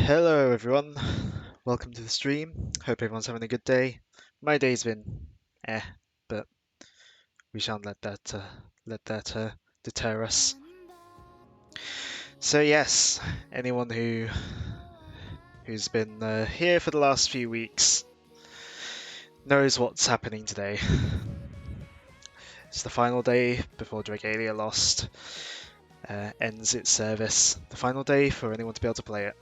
Hello everyone, welcome to the stream. Hope everyone's having a good day. My day's been but we shan't let that deter us. So yes, anyone who's been here for the last few weeks knows what's happening today. It's the final day before Dragalia Lost ends its service. The final day for anyone to be able to play it.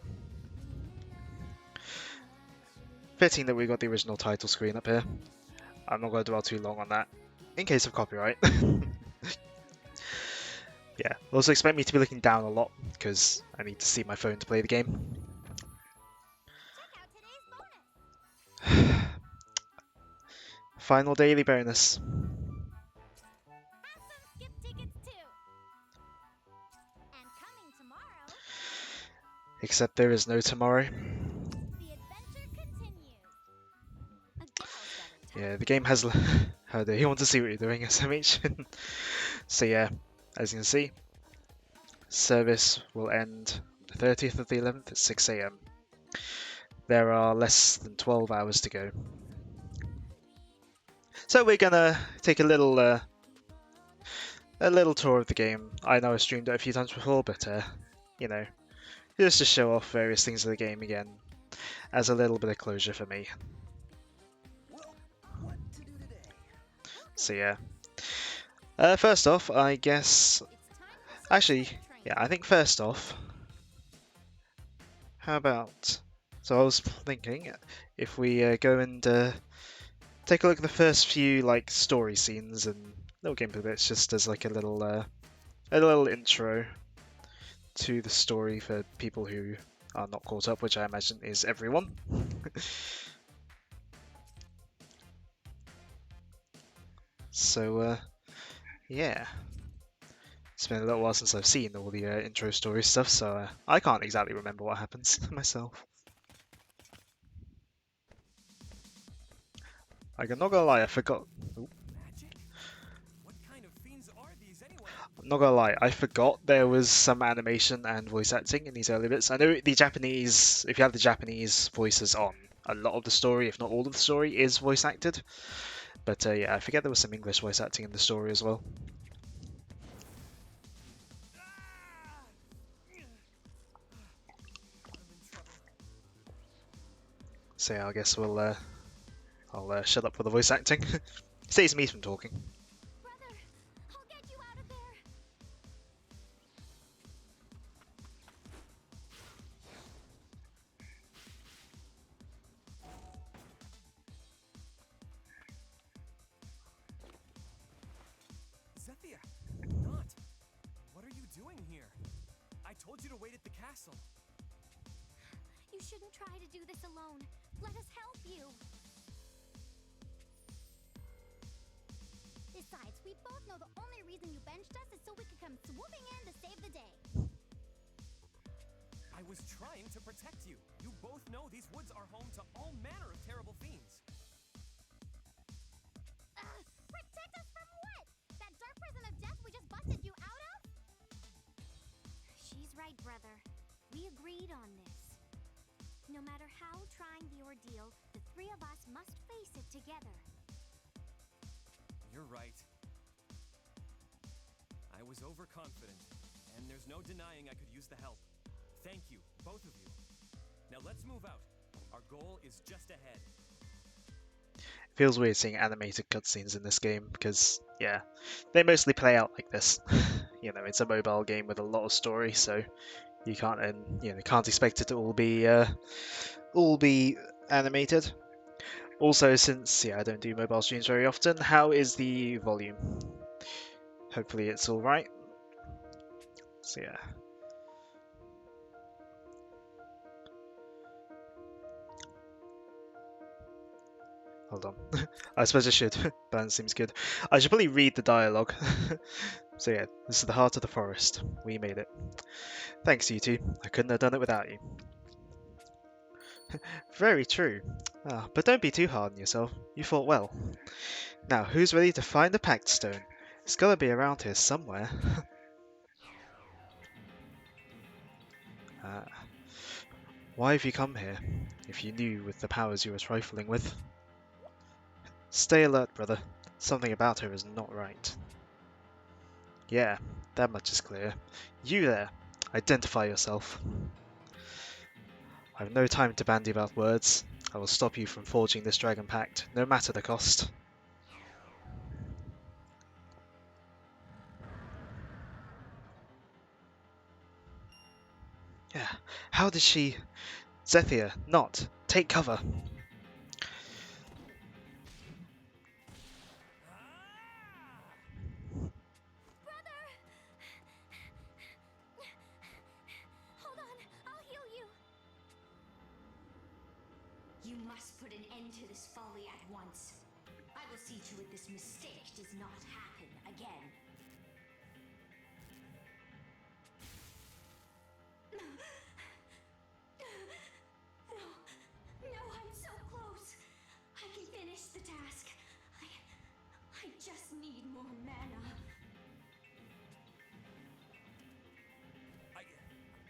Fitting that we got the original title screen up here. I'm not going to dwell too long on that, in case of copyright. Yeah, also expect me to be looking down a lot, because I need to see my phone to play the game. Final daily bonus. Except there is no tomorrow. Yeah, the game has... How do you want to see what you're doing, SMH? So yeah, as you can see, service will end the 30th of the 11th at 6 AM. There are less than 12 hours to go. So we're gonna take a little tour of the game. I know I streamed it a few times before, but you know, just to show off various things of the game again, as a little bit of closure for me. So yeah. First off, I guess... Actually, yeah, I think first off... How about... So I was thinking, if we go and take a look at the first few, like, story scenes and little gameplay bits, just as like a little intro to the story for people who are not caught up, which I imagine is everyone. So, yeah. It's been a little while since I've seen all the intro story stuff, so I can't exactly remember what happens myself. Like, I'm not gonna lie, I forgot. Ooh. I'm not gonna lie, I forgot there was some animation and voice acting in these early bits. I know the Japanese, if you have the Japanese voices on, a lot of the story, if not all of the story, is voice acted. But yeah, I forget there was some English voice acting in the story as well. So yeah, I guess I'll shut up for the voice acting. Saves me from talking. Brother, I'll get you out of there. Zethia, not. What are you doing here? I told you to wait at the castle. You shouldn't try to do this alone. Let us help you. Besides, we both know the only reason you benched us is so we could come swooping in to save the day. I was trying to protect you. You both know these woods are home to all manner of terrible fiends. Protect us from what? That dark prison of death we just busted you out of? She's right, brother. We agreed on this. No matter how trying the ordeal, the three of us must face it together. You're right. I was overconfident, and there's no denying I could use the help. Thank you, both of you. Now let's move out. Our goal is just ahead. Feels weird seeing animated cutscenes in this game because, yeah, they mostly play out like this. You know, it's a mobile game with a lot of story, so you can't, can't expect it to all be animated. Also, since I don't do mobile streams very often, how is the volume? Hopefully, it's all right. So yeah. Hold on. I suppose I should. Balance seems good. I should probably read the dialogue. So yeah, this is the heart of the forest. We made it. Thanks, you two. I couldn't have done it without you. Very true. But don't be too hard on yourself. You fought well. Now, who's ready to find the Pact Stone? It's gotta be around here somewhere. Why have you come here, if you knew with the powers you were trifling with? Stay alert, brother. Something about her is not right. Yeah, that much is clear. You there! Identify yourself. I have no time to bandy about words. I will stop you from forging this dragon pact, no matter the cost. Yeah, how did she... Zethia, not! Take cover! Brother! Hold on, I'll heal you. You must put an end to this folly at once. I will see to it this mistake does not happen again. No, I'm so close. I can finish the task. I just need more mana.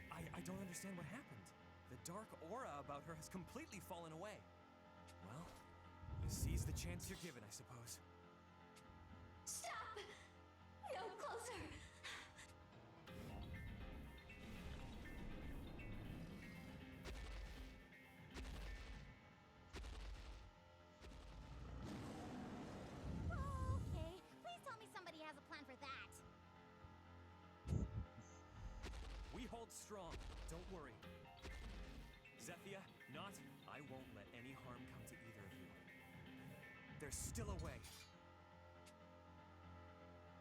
I don't understand what happened. The dark aura about her has completely fallen away. Well, you seize the chance you're given, I suppose. Stop! No closer! Okay, please tell me somebody has a plan for that. We hold strong, don't worry. Zethia, not, I won't let any harm come to either of you. There's still a way.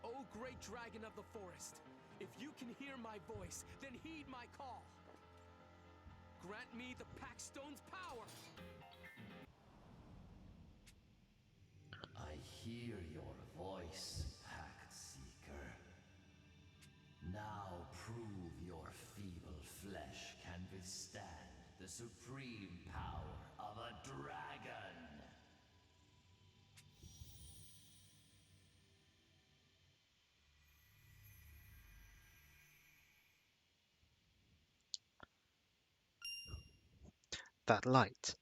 O great dragon of the forest, if you can hear my voice, then heed my call. Grant me the Packstone's power. I hear your voice, Pact Seeker. Now prove your feeble flesh can withstand the supreme power of a dragon. That light.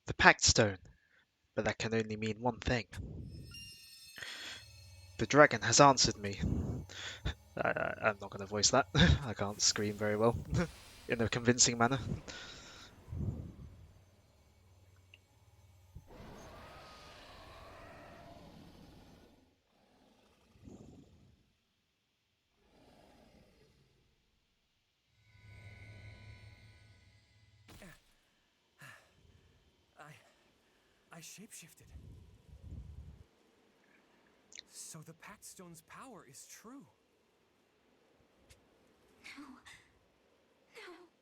The Pact Stone. But that can only mean one thing. The dragon has answered me. I'm not going to voice that. I can't scream very well in a convincing manner. I shapeshifted. So the Packstone's power is true.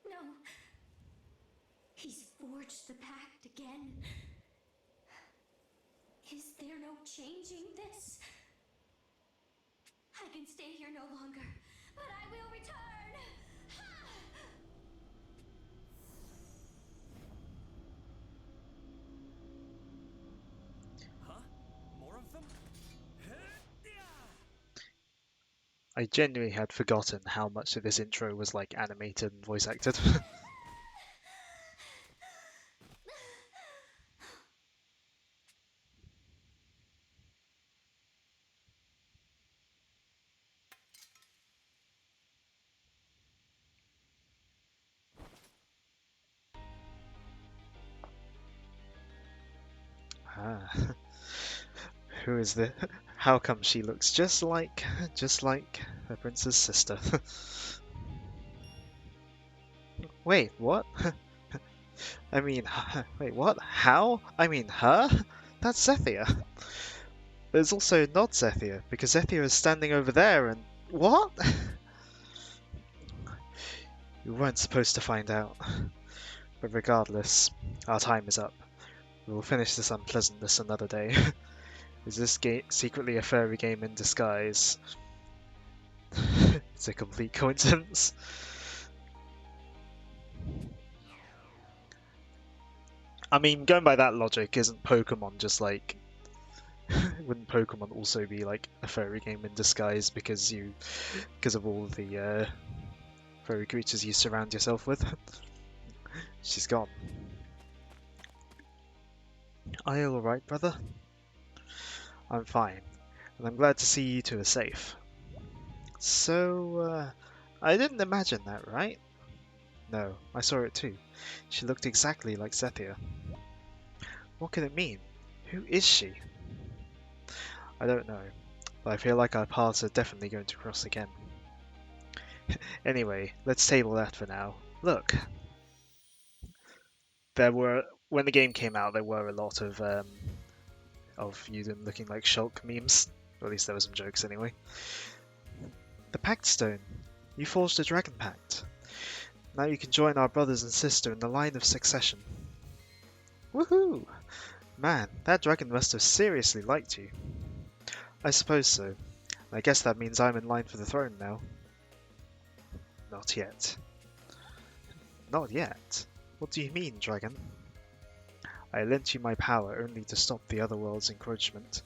No. He's forged the pact again. Is there no changing this? I can stay here no longer, but I will return! Huh? More of them? I genuinely had forgotten how much of this intro was like animated and voice acted. Ah. Who is this? How come she looks just like her prince's sister? Wait, what? I mean, wait, what? How? I mean, her? That's Zethia. But it's also not Zethia, because Zethia is standing over there and... What? We weren't supposed to find out. But regardless, our time is up. We will finish this unpleasantness another day. Is this game secretly a furry game in disguise? It's a complete coincidence. I mean, going by that logic, isn't Pokemon just like... Wouldn't Pokemon also be like a furry game in disguise because of all the furry creatures you surround yourself with? She's gone. Are you alright, brother? I'm fine, and I'm glad to see you two are safe. So, I didn't imagine that, right? No, I saw it too. She looked exactly like Zethia. What could it mean? Who is she? I don't know, but I feel like our paths are definitely going to cross again. Anyway, let's table that for now. Look, when the game came out, there were a lot of Yuden looking like Shulk memes. Or at least there were some jokes anyway. The Pact Stone. You forged a Dragon Pact. Now you can join our brothers and sister in the line of succession. Woohoo! Man, that dragon must have seriously liked you. I suppose so. I guess that means I'm in line for the throne now. Not yet. Not yet? What do you mean, dragon? I lent you my power only to stop the other world's encroachment.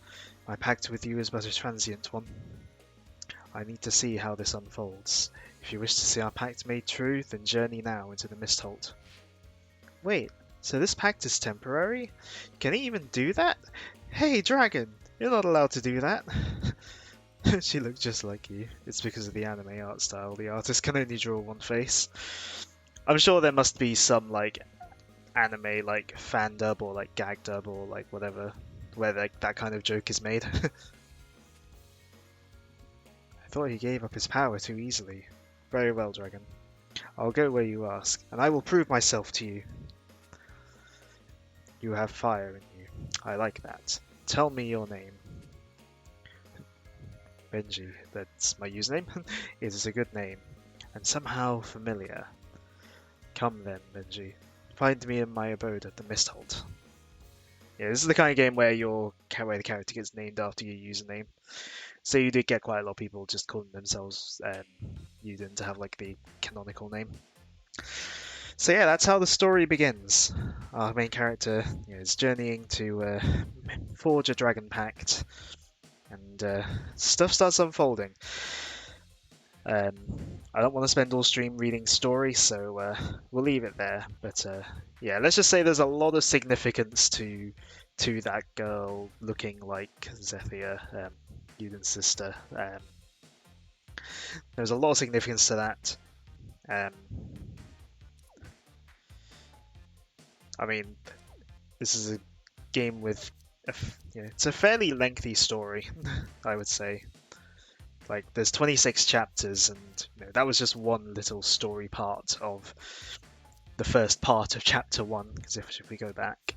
My pact with you is but a transient one. I need to see how this unfolds. If you wish to see our pact made true, then journey now into the Misthold. Wait, so this pact is temporary? Can he even do that? Hey, dragon! You're not allowed to do that! She looked just like you. It's because of the anime art style. The artist can only draw one face. I'm sure there must be some, like, anime, like, fan dub or, like, gag dub or, like, whatever, where, like, that kind of joke is made. I thought he gave up his power too easily. Very well, dragon. I'll go where you ask, and I will prove myself to you. You have fire in you. I like that. Tell me your name. Benji, that's my username. It is a good name, and somehow familiar. Come then, Benji. Find me in my abode at the Misthold. Yeah, this is the kind of game where where the character gets named after your username. So you did get quite a lot of people just calling themselves Yuden to have like the canonical name. So yeah, that's how the story begins. Our main character is journeying to forge a dragon pact, and stuff starts unfolding. I don't want to spend all stream reading story, so we'll leave it there. But yeah, let's just say there's a lot of significance to that girl looking like Zethia, Yuden's sister. There's a lot of significance to that. I mean, this is a game with it's a fairly lengthy story, I would say. Like, there's 26 chapters, and that was just one little story part of the first part of chapter 1, because if we go back,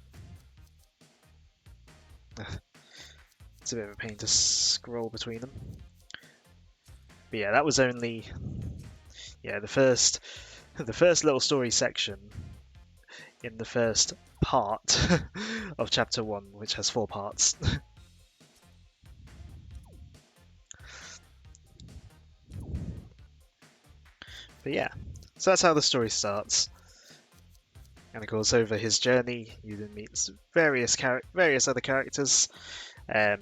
it's a bit of a pain to scroll between them. But yeah, that was only the first little story section in the first part of chapter 1, which has 4 parts. But yeah, so that's how the story starts. And of course, over his journey, Yuden meets various other characters, and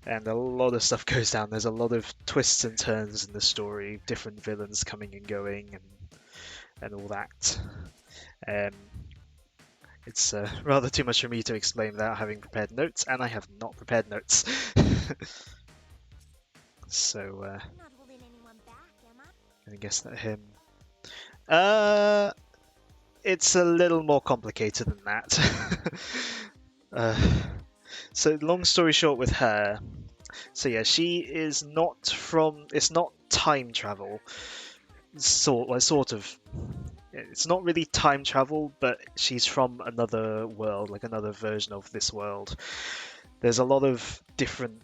a lot of stuff goes down. There's a lot of twists and turns in the story, different villains coming and going, and all that. It's rather too much for me to explain without having prepared notes, and I have not prepared notes. So, I'm not holding anyone back, am I? I guess that him. It's a little more complicated than that. So long story short with her. So yeah, she is not from. It's not time travel. Sort of. It's not really time travel, but she's from another world, like another version of this world. There's a lot of different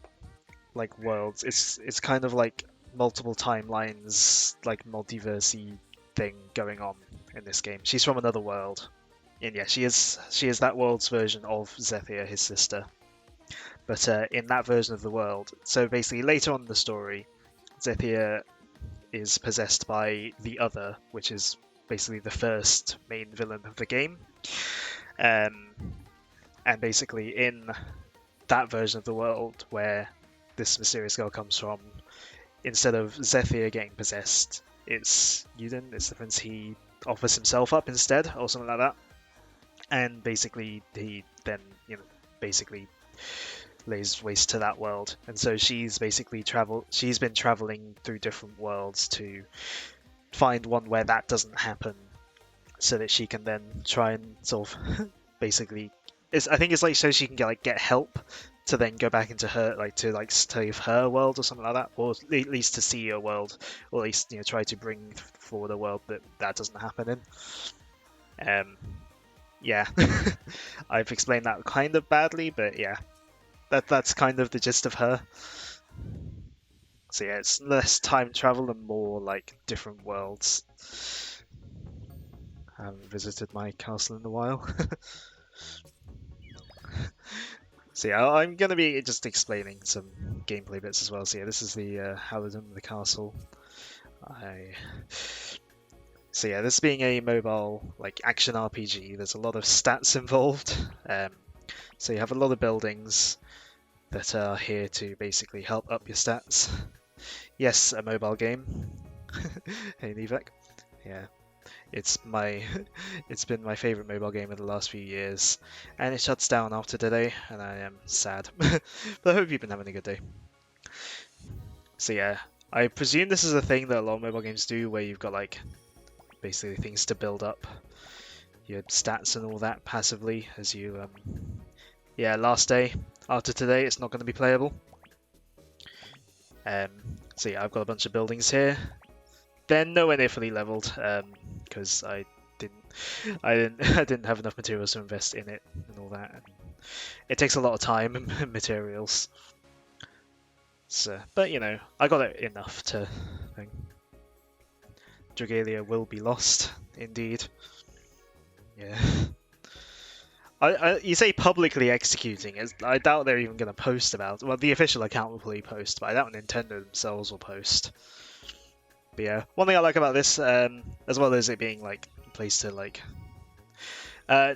like worlds. It's kind of like multiple timelines, like multiversey thing going on in this game. She's from another world, and yeah, she is that world's version of Zethia, his sister. But in that version of the world, so basically later on in the story, Zethia is possessed by the Other, which is basically the first main villain of the game. And basically in that version of the world where this mysterious girl comes from, instead of Zethia getting possessed, it's Yuden, it's the prince. He offers himself up instead, or something like that. And basically, he then basically lays waste to that world. And so she's basically She's been traveling through different worlds to find one where that doesn't happen, so that she can then try and sort of basically. I think it's like so she can get help to then go back into her to save her world or something like that, or at least to see a world, or at least try to bring forward a world that doesn't happen in. Yeah, I've explained that kind of badly, but yeah, that's kind of the gist of her. So yeah, it's less time travel and more like different worlds. I haven't visited my castle in a while. So yeah, I'm gonna be just explaining some gameplay bits as well. So yeah, this is the Halidom, the castle. So yeah, this being a mobile action RPG, there's a lot of stats involved. So you have a lot of buildings that are here to basically help up your stats. Yes, a mobile game. Hey Nivek. Yeah. It's been my favorite mobile game of the last few years, and it shuts down after today, and I am sad. But I hope you've been having a good day. So yeah, I presume this is a thing that a lot of mobile games do, where you've got basically things to build up your stats and all that passively as you yeah, last day after today it's not going to be playable. So yeah, I've got a bunch of buildings here. They're nowhere near fully leveled because I didn't have enough materials to invest in it and all that. And it takes a lot of time and materials. So, but I got it enough to think. Dragalia will be lost, indeed. Yeah. You say publicly executing. I doubt they're even going to post about. Well, the official account will probably post, but I doubt Nintendo themselves will post. But yeah, one thing I like about this, as well as it being a place to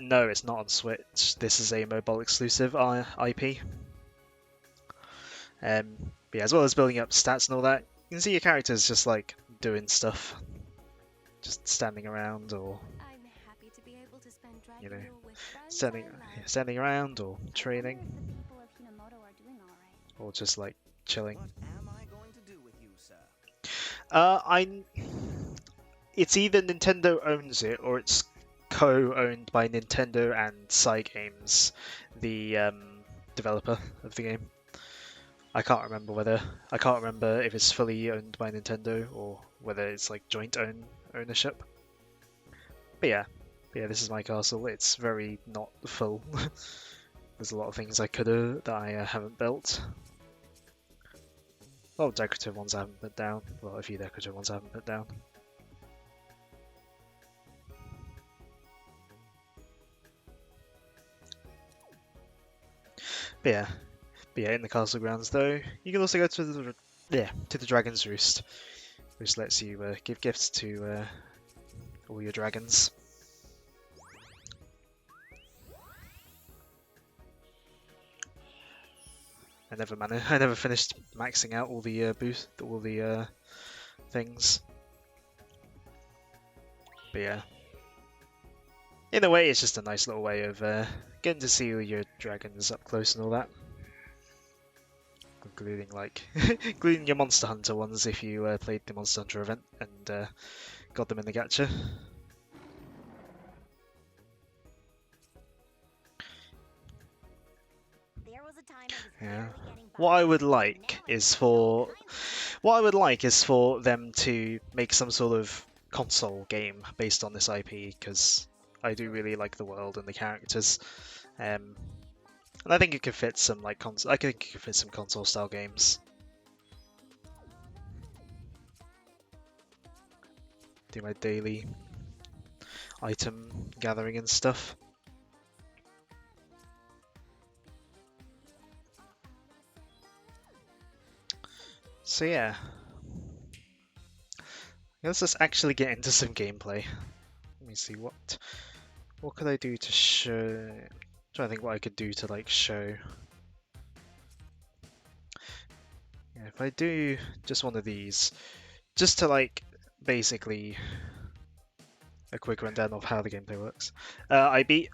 no, it's not on Switch. This is a mobile exclusive IP. But yeah, as well as building up stats and all that, you can see your characters just doing stuff, just standing around or I'm happy to be able to spend you know, Dragalia with friends standing I love. standing around or I wonder training if the people of Hinamoto are doing all right. or just chilling. What am I going to do with you, sir? I It's either Nintendo owns it or it's co-owned by Nintendo and Cygames, the developer of the game. I can't remember if it's fully owned by Nintendo or whether it's joint ownership. But yeah, this is my castle. It's very not full. There's a lot of things I could have that I haven't built. A lot of decorative ones I haven't put down. Well, a few decorative ones I haven't put down. But yeah, in the castle grounds though, you can also go to the Dragon's Roost, which lets you give gifts to all your dragons. I never finished maxing out all the things. But yeah, in a way, it's just a nice little way of getting to see all your dragons up close and all that. Including including your Monster Hunter ones if you played the Monster Hunter event and got them in the gacha. There was a time I was Yeah. barely getting by. What I would like Now is it's for time. them to make some sort of console game based on this IP because I do really like the world and the characters. And I think it could fit some console. I think it could fit some console style games. Do my daily item gathering and stuff. So yeah, let's just actually get into some gameplay. Let me see what could I do to show. Trying to think what I could do to show. Yeah, if I do just one of these, just to basically. a quick rundown of how the gameplay works. I beat.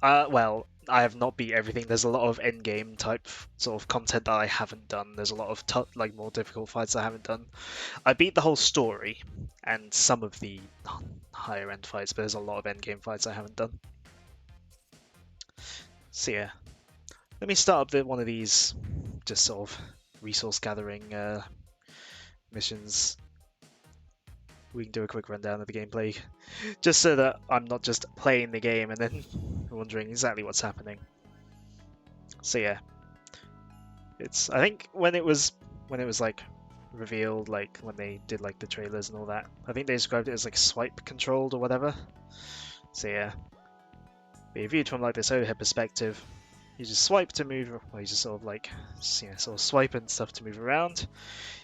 Well, I have not beat everything. There's a lot of end game type sort of content that I haven't done. There's a lot of like more difficult fights I haven't done. I beat the whole story and some of the higher end fights, but there's a lot of end game fights I haven't done. So yeah, let me start up one of these just sort of resource gathering missions. We can do a quick rundown of the gameplay, just so that I'm not just playing the game and then wondering exactly what's happening. So yeah, I think when it was like revealed, like when they did like the trailers and all that, I think they described it as like swipe controlled or whatever. So yeah, but viewed from like this overhead perspective, you just swipe to move, or you just sort of like, sort of swipe and stuff to move around.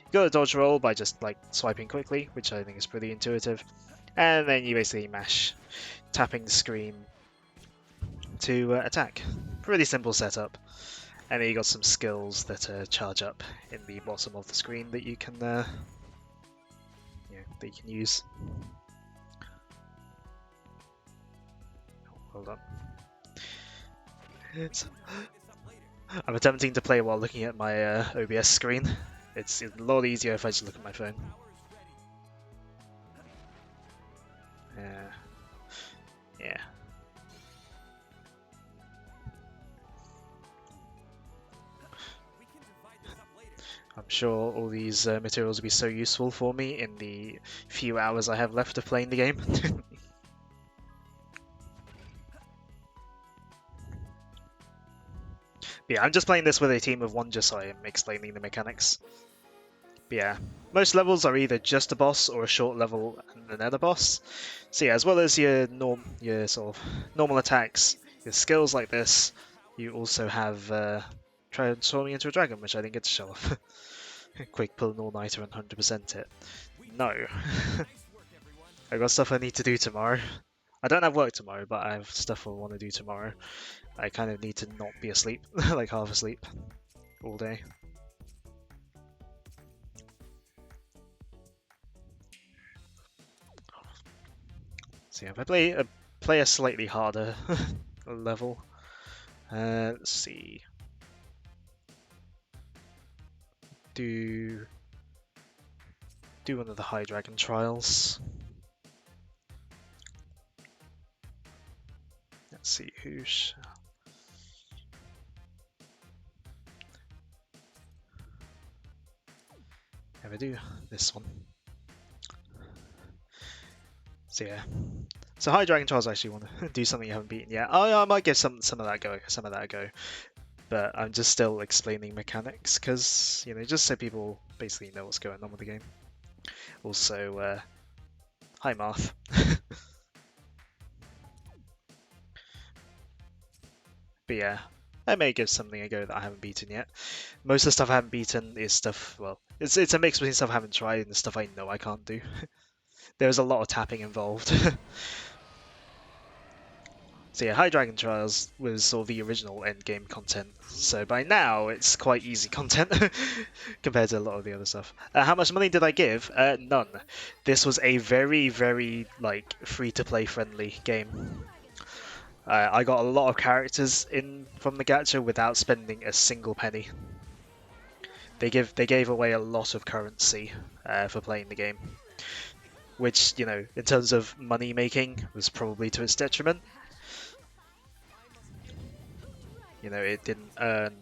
You got a dodge roll by just like swiping quickly, which I think is pretty intuitive. And then you basically mash, tapping the screen to attack. Pretty simple setup. And then you got some skills that charge up in the bottom of the screen that you can, use. Hold on. I'm attempting to play while looking at my OBS screen. It's a lot easier if I just look at my phone. Yeah. I'm sure all these materials will be so useful for me in the few hours I have left of playing the game. But yeah, I'm just playing this with a team of one just so I'm explaining the mechanics. But yeah, most levels are either just a boss or a short level and another boss. So yeah, as well as your sort of normal attacks, your skills like this, you also have transforming into a dragon, which I didn't get to show off. Quick pull an all-nighter and 100% it. No. I got stuff I need to do tomorrow. I don't have work tomorrow, but I have stuff I want to do tomorrow. I kind of need to not be asleep, like half asleep, all day. So yeah, if I play a slightly harder level, let's see. Do one of the High Dragon trials. Let's see who's. If I do this one. So yeah. So High Dragon Trials, I actually want to do something you haven't beaten yet. Oh, I might give some of that a go. But I'm just still explaining mechanics because, just so people basically know what's going on with the game. Also, hi Marth. But yeah, I may give something a go that I haven't beaten yet. Most of the stuff I haven't beaten is stuff, well, it's a mix between stuff I haven't tried and the stuff I know I can't do. There's a lot of tapping involved. So yeah, High Dragon Trials was sort of the original endgame content. So by now, it's quite easy content compared to a lot of the other stuff. How much money did I give? None. This was a very, very free-to-play friendly game. I got a lot of characters in from the gacha without spending a single penny. They gave away a lot of currency for playing the game, which in terms of money making was probably to its detriment. It didn't earn,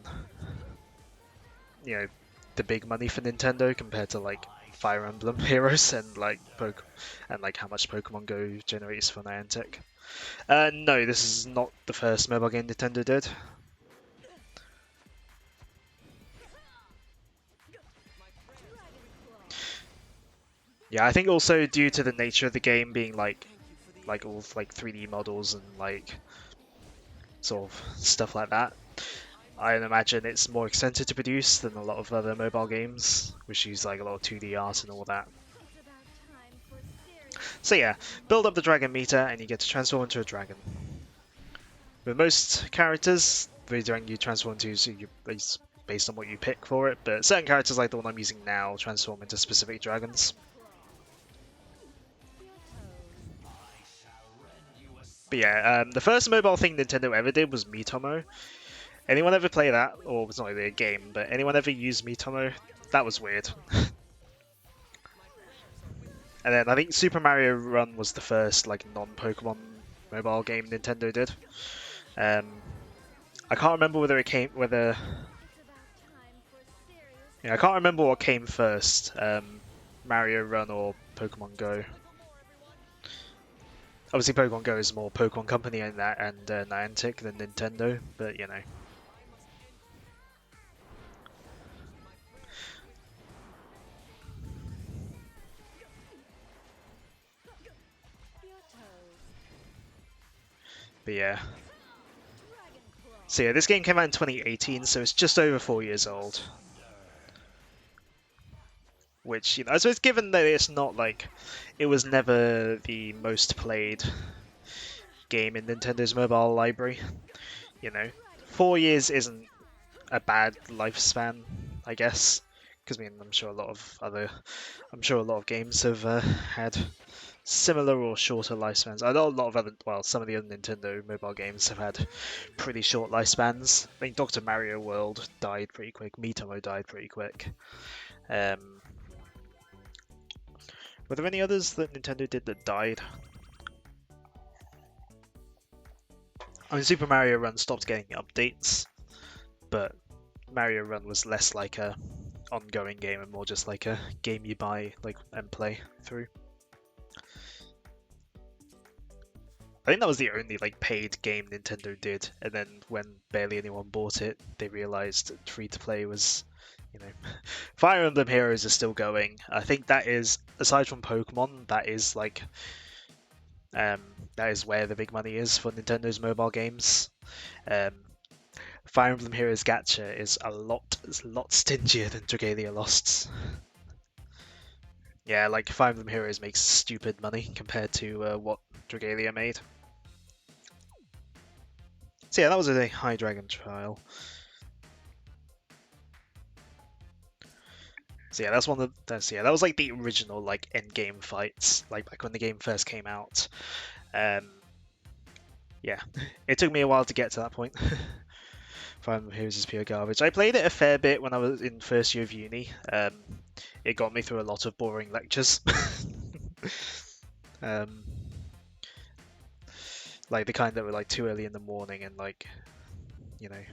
the big money for Nintendo compared to Fire Emblem Heroes and how much Pokemon Go generates for Niantic. No, this is not the first mobile game Nintendo did. Yeah, I think also due to the nature of the game being all 3D models and sort of stuff like that, I imagine it's more expensive to produce than a lot of other mobile games, which use a lot of 2D art and all that. So yeah, build up the dragon meter and you get to transform into a dragon. With most characters, the dragon you transform into is based on what you pick for it, but certain characters like the one I'm using now transform into specific dragons. But yeah, the first mobile thing Nintendo ever did was Miitomo. Anyone ever play that? Or it's not really a game, but anyone ever use Miitomo? That was weird. And then I think Super Mario Run was the first like non-Pokemon mobile game Nintendo did. I can't remember whether it came whether yeah, I can't remember what came first, Mario Run or Pokemon Go. Obviously, Pokemon Go is more Pokemon Company and Niantic than Nintendo, but you know. But yeah. So yeah, this game came out in 2018, so it's just over 4 years old. Which, you know, I suppose given that it's not like it was never the most played game in Nintendo's mobile library, you know, 4 years isn't a bad lifespan, I guess. Because I mean, I'm sure a lot of games have had similar or shorter lifespans. I know a lot of other, well, some of the other Nintendo mobile games have had pretty short lifespans. I think Dr. Mario World died pretty quick. Miitomo died pretty quick. Were there any others that Nintendo did that died? I mean, Super Mario Run stopped getting updates, but Mario Run was less like a ongoing game and more just like a game you buy like and play through. I think that was the only like paid game Nintendo did, and then when barely anyone bought it, they realized free to play was, you know, Fire Emblem Heroes is still going. I think that is, aside from Pokemon, that is like that is where the big money is for Nintendo's mobile games. Fire Emblem Heroes Gacha is a lot stingier than Dragalia Lost's. Yeah, like Fire Emblem Heroes makes stupid money compared to what Dragalia made. So yeah, that was a High Dragon trial. So yeah, that was like the original like end game fights, like back when the game first came out. Yeah, it took me a while to get to that point. Fire Emblem Heroes is pure garbage. I played it a fair bit when I was in first year of uni. It got me through a lot of boring lectures. Like the kind that were like too early in the morning and like, you know.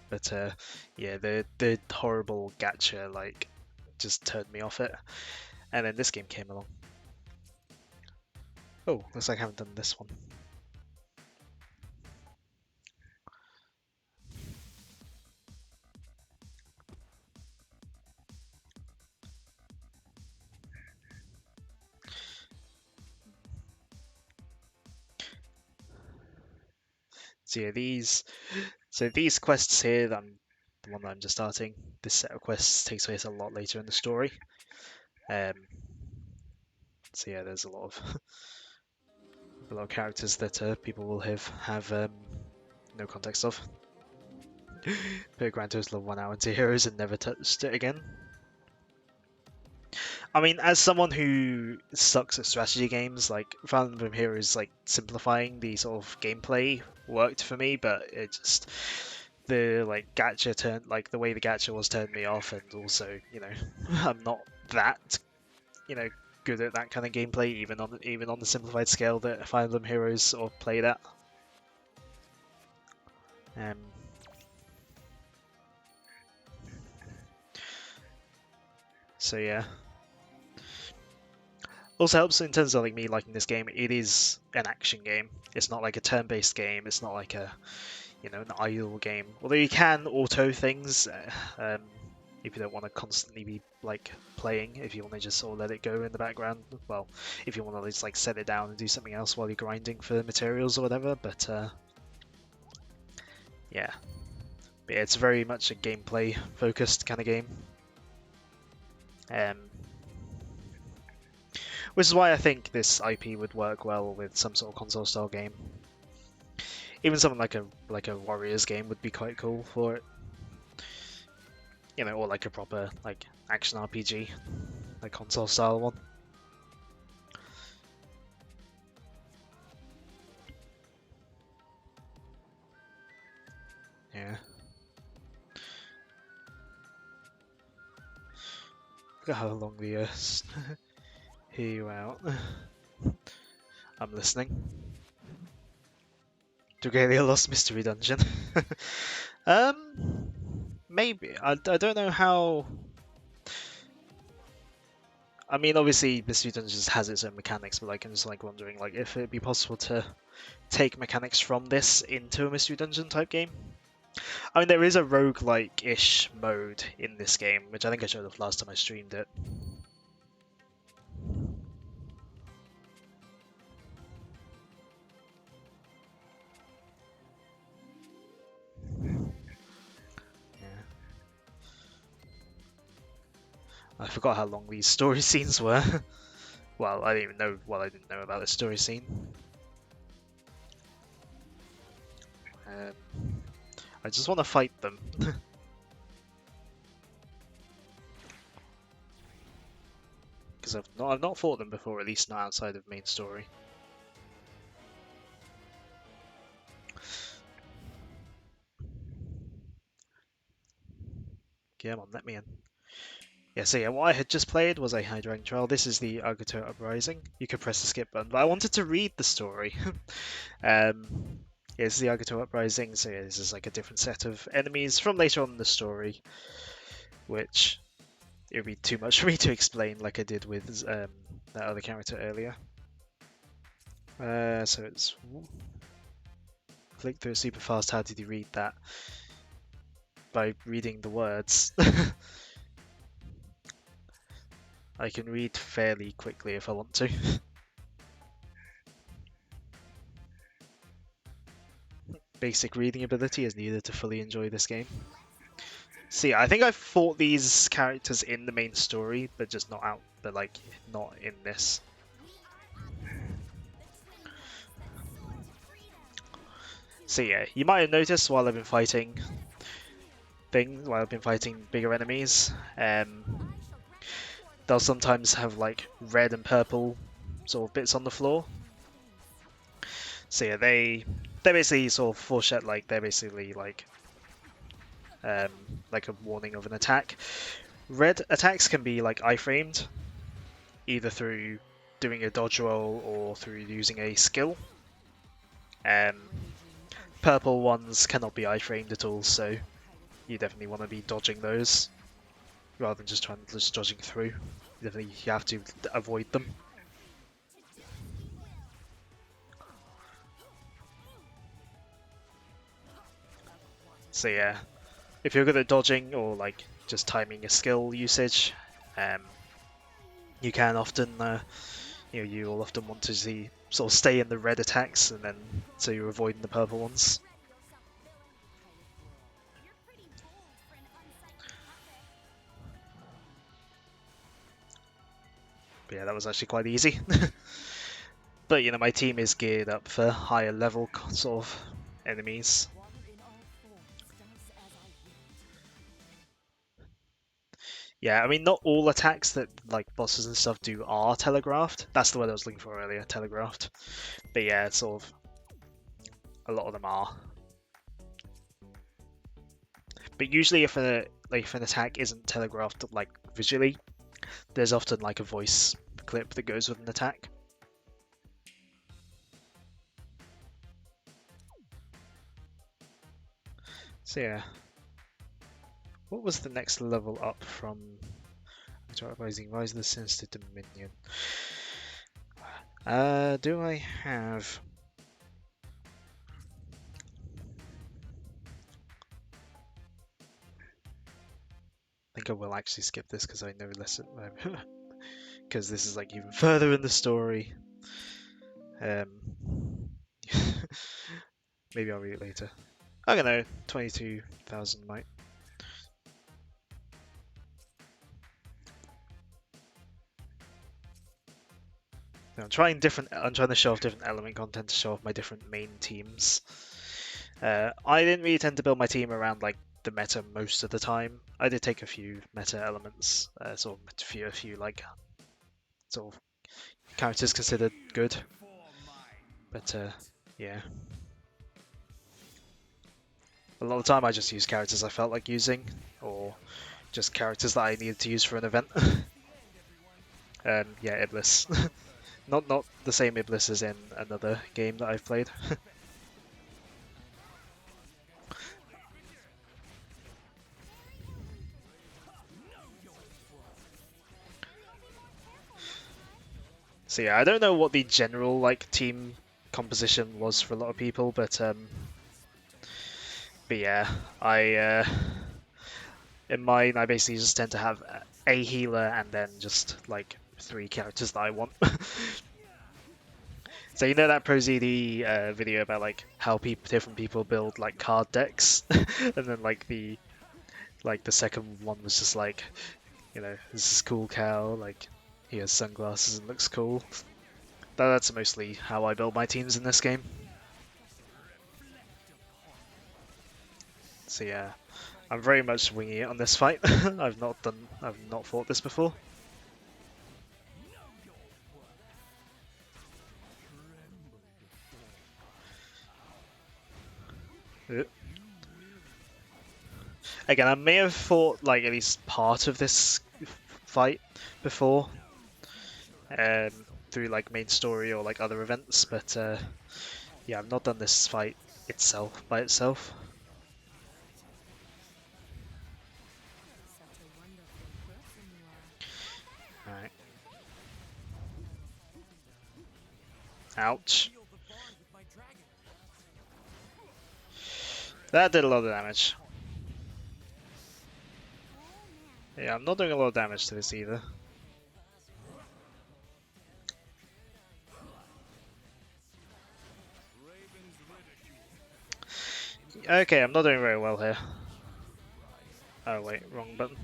But yeah, the horrible gacha like just turned me off it. And then this game came along. Oh, looks like I haven't done this one. So yeah, these quests here, the one that I'm just starting, this set of quests takes place a lot later in the story. So yeah, there's a lot of characters that people will have no context of. Put Gran Turismo level 1 hour into Heroes and never touched it again. I mean, as someone who sucks at strategy games, like Fire Emblem Heroes, like simplifying the sort of gameplay worked for me, but it just the like gacha turned like the way the gacha was turned me off, and also you know I'm not that good at that kind of gameplay, even on the simplified scale that Fire Emblem Heroes sort of played at. So yeah. Also helps in terms of like me liking this game. It is an action game. It's not like a turn-based game. It's not like a an idle game. Although you can auto things if you don't want to constantly be like playing. If you want to just sort of let it go in the background. Well, if you want to just like set it down and do something else while you're grinding for materials or whatever. But yeah. But yeah, it's very much a gameplay focused kind of game. Which is why I think this IP would work well with some sort of console style game. Even something like a Warriors game would be quite cool for it. Or like a proper like action RPG, like console style one. forgot how long the hear you out. I'm listening. Dragalia Lost Mystery Dungeon. Maybe. I don't know how. I mean, obviously, Mystery Dungeons has its own mechanics, but like, I'm just like wondering, like, if it'd be possible to take mechanics from this into a Mystery Dungeon type game. I mean, there is a roguelike-ish mode in this game, which I think I showed off last time I streamed it. Yeah. I forgot how long these story scenes were. Well, I didn't even know what I didn't know about the story scene. I just want to fight them. Because I've not fought them before, at least not outside of main story. Come on, let me in. Yeah, so yeah, what I had just played was a high rank trial. This is the Agato Uprising. You could press the skip button, but I wanted to read the story. Yeah, it's the Agato Uprising, so yeah, this is like a different set of enemies from later on in the story, which it would be too much for me to explain like I did with that other character earlier. So it's... Click through it super fast. How did you read that? By reading the words. I can read fairly quickly if I want to. Basic reading ability is needed to fully enjoy this game. See, I think I've fought these characters in the main story, but just not out, but like not in this. So yeah, you might have noticed while I've been fighting bigger enemies, they'll sometimes have like red and purple sort of bits on the floor. So yeah, they're basically sort of foreshadow, like they're basically like a warning of an attack. Red attacks can be like iframed, either through doing a dodge roll or through using a skill. Purple ones cannot be iframed at all, so you definitely want to be dodging those rather than just dodging through. You have to avoid them. So yeah, if you're good at dodging or like just timing a skill usage, you can often you will often want to sort of stay in the red attacks, and then so you're avoiding the purple ones. But yeah, that was actually quite easy. But you know, my team is geared up for higher level sort of enemies. Yeah, I mean, not all attacks that like bosses and stuff do are telegraphed. That's the word I was looking for earlier, telegraphed. But yeah, sort of a lot of them are. But usually, if an attack isn't telegraphed like visually, there's often like a voice clip that goes with an attack. So yeah, what was the next level up from Rising? Rise of the Sinister Dominion? Do I have? I think I will actually skip this because I know less. Because this is like even further in the story. Maybe I'll read it later. I don't know. 22,000 might. I'm trying to show off different element content to show off my different main teams. I didn't really tend to build my team around like the meta most of the time. I did take a few meta elements, sort of a few like sort of characters considered good, but yeah. A lot of the time I just use characters I felt like using, or just characters that I needed to use for an event. Yeah, Iblis. Not the same Iblis as in another game that I've played. So yeah, I don't know what the general like team composition was for a lot of people, but yeah, I in mine I basically just tend to have a healer and then just like 3 characters that I want. So you know that ProZD video about like how different people build like card decks, and then like the second one was just like, this is cool cow, like he has sunglasses and looks cool. That's mostly how I build my teams in this game. So yeah, I'm very much winging it on this fight. I've not fought this before. Uh, Again, I may have fought like at least part of this fight before, um, through like main story or like other events, but yeah, I've not done this fight itself by itself. Such a wonderful person you are. Alright. Ouch. Feel the bond with my dragon. That did a lot of damage. Oh man. Yeah, I'm not doing a lot of damage to this either. Okay, I'm not doing very well here. Oh wait, wrong button.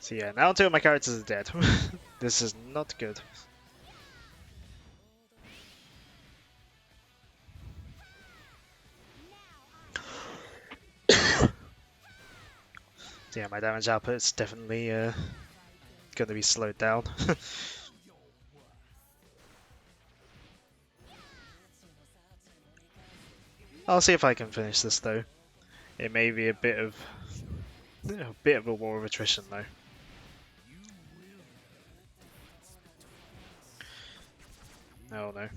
So yeah, now 2 of my characters are dead. This is not good. So yeah, my damage output is definitely going to be slowed down. I'll see if I can finish this though. It may be a bit of a war of attrition though. Oh no.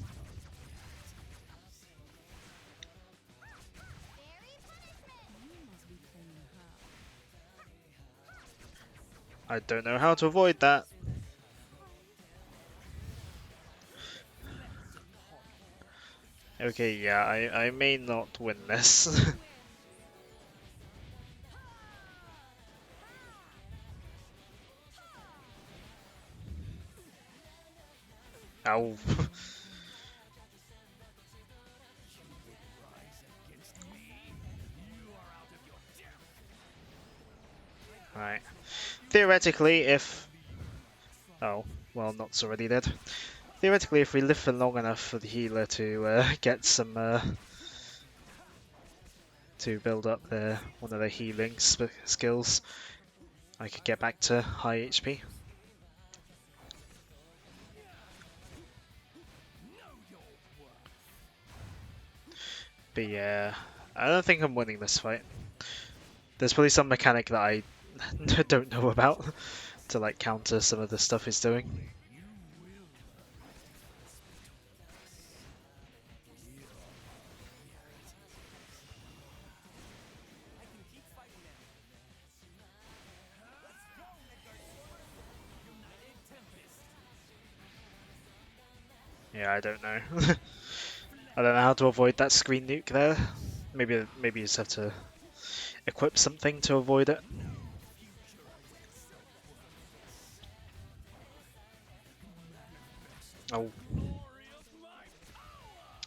I don't know how to avoid that. Okay, yeah, I may not win this. Ow. Alright. Theoretically, if... Oh, well, Not's already dead. Theoretically, if we live for long enough for the healer to get some... to build up one of their healing skills, I could get back to high HP. But yeah, I don't think I'm winning this fight. There's probably some mechanic that I don't know about to like counter some of the stuff he's doing. I can keep fighting now. Let's go, Midgard Sword! United Tempest! Yeah, I don't know. I don't know how to avoid that screen nuke there. Maybe you just have to equip something to avoid it. Oh.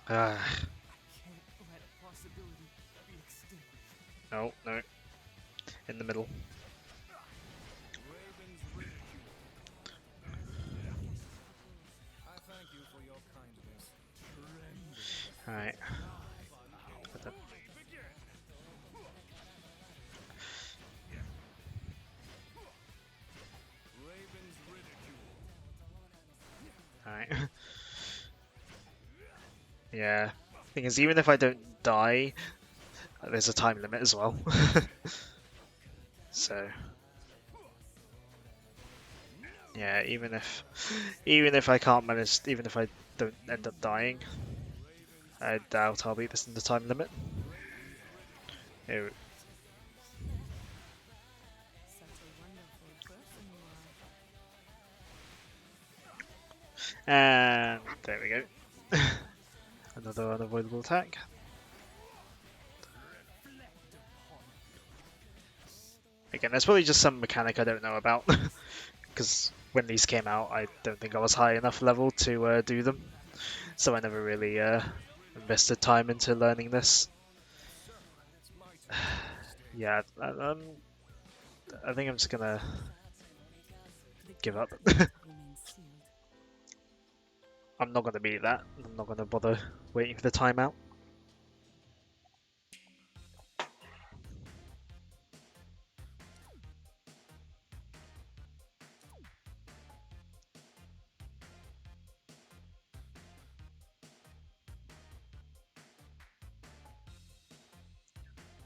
Ah. Can't let a possibility be extinguished. No, no. In the middle. Raven's ridicule. I thank you for your kindness. Alright. Raven's ridicule. Alright. Yeah. Thing is, even if I don't die, There's a time limit as well. So yeah, even if I can't manage, even if I don't end up dying, I doubt I'll beat this in the time limit. It- And there we go. Another unavoidable attack. Again, there's probably just some mechanic I don't know about, because when these came out, I don't think I was high enough level to do them, so I never really invested time into learning this. Yeah, I think I'm just gonna give up. I'm not gonna beat that. I'm not gonna bother waiting for the timeout.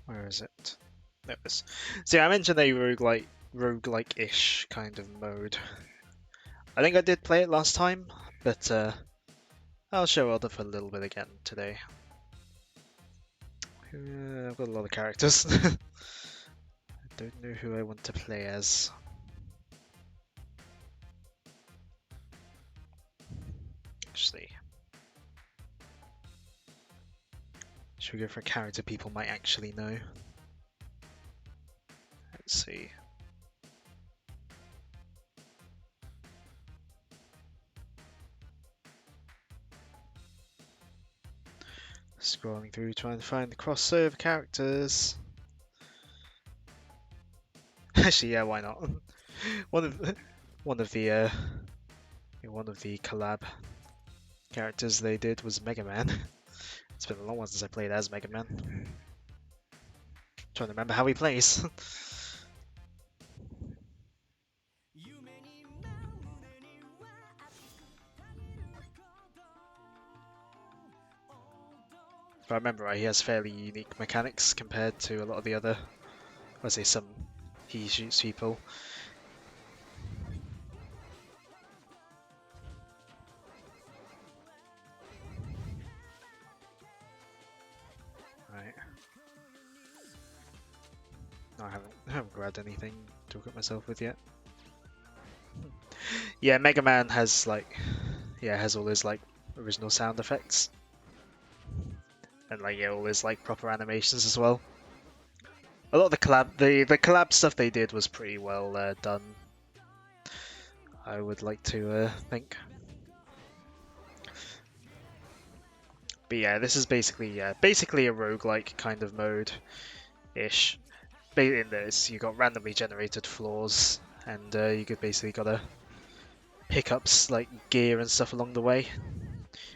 Where is it? There it is. See, I mentioned a roguelike-ish kind of mode. I think I did play it last time, but I'll show it off a little bit again today. I've got a lot of characters. I don't know who I want to play as. Actually, should we go for a character people might actually know? Let's see. Scrolling through trying to find the crossover characters. Actually, yeah, why not? one of the one of the collab characters they did was Mega Man. It's been a long one since I played as Mega Man. Trying to remember how he plays. If I remember right, he has fairly unique mechanics compared to a lot of the other, I say some he shoots people. Right. No, I haven't grabbed anything to equip myself with yet. Yeah, Mega Man has has all his like original sound effects. And like all his like proper animations as well. A lot of the collab stuff they did was pretty well done. I would like to think. But yeah, this is basically a roguelike kind of mode ish. In this, you got randomly generated floors, and you could basically gotta pick up like gear and stuff along the way,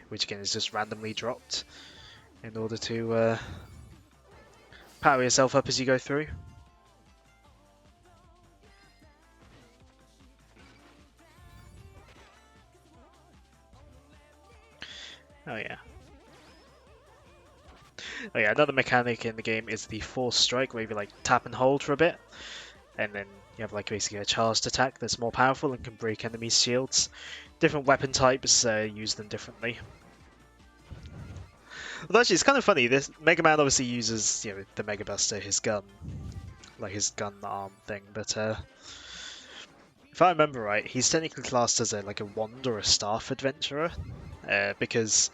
which again is just randomly dropped in order to power yourself up as you go through. Oh yeah. Oh yeah, another mechanic in the game is the force strike, where you like tap and hold for a bit, and then you have like basically a charged attack that's more powerful and can break enemies' shields. Different weapon types use them differently. Well, actually, it's kind of funny. This Mega Man obviously uses the Mega Buster, his gun, like his gun arm thing, but if I remember right, he's technically classed as a wand or a staff adventurer, because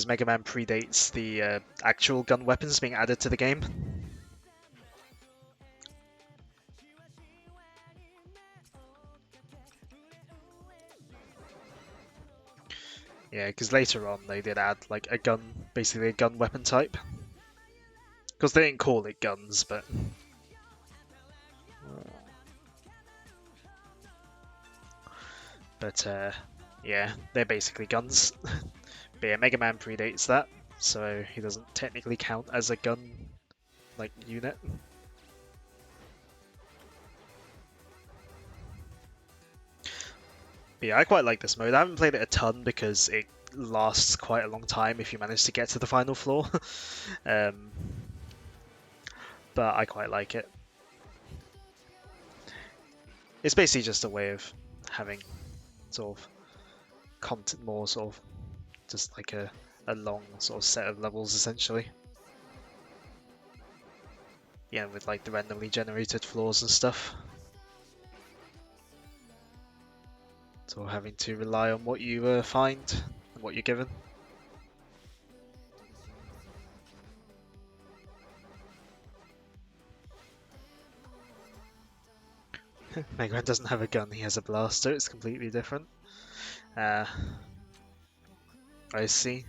Mega Man predates the actual gun weapons being added to the game. Yeah, because later on they did add like a gun, basically a gun weapon type. Because they didn't call it guns, but yeah, they're basically guns. But yeah, Mega Man predates that, so he doesn't technically count as a gun unit. But yeah, I quite like this mode. I haven't played it a ton because it lasts quite a long time if you manage to get to the final floor. um, but I quite like it. It's basically just a way of having sort of content, more sort of just like a long sort of set of levels essentially. Yeah, with like the randomly generated floors and stuff. So having to rely on what you find and what you're given. Megaran doesn't have a gun, he has a blaster, it's completely different. I see.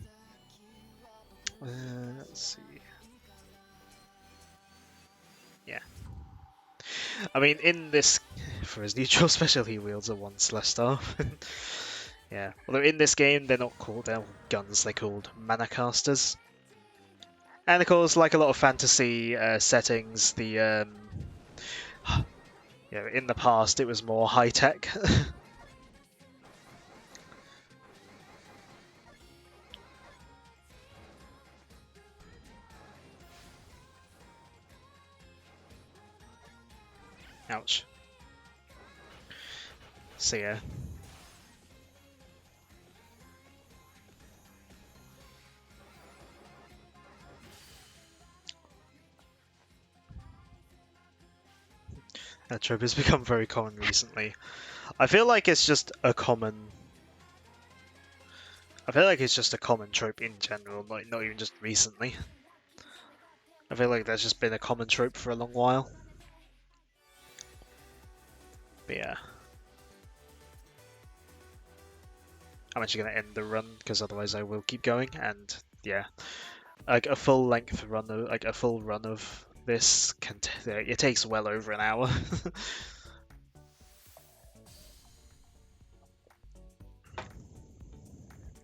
Let's see. Yeah. I mean, in this, for his neutral special, he wields a 1/staff. Yeah. Although in this game, they're not called guns, they're called mana casters. And of course, like a lot of fantasy settings, the yeah, in the past it was more high tech. Ouch. So yeah. That trope has become very common recently. I feel like it's just a common. I feel like it's just a common trope in general, not even just recently. I feel like that's just been a common trope for a long while. But yeah. I'm actually going to end the run because otherwise I will keep going. And yeah, like a full length run, like a full run of this it takes well over an hour.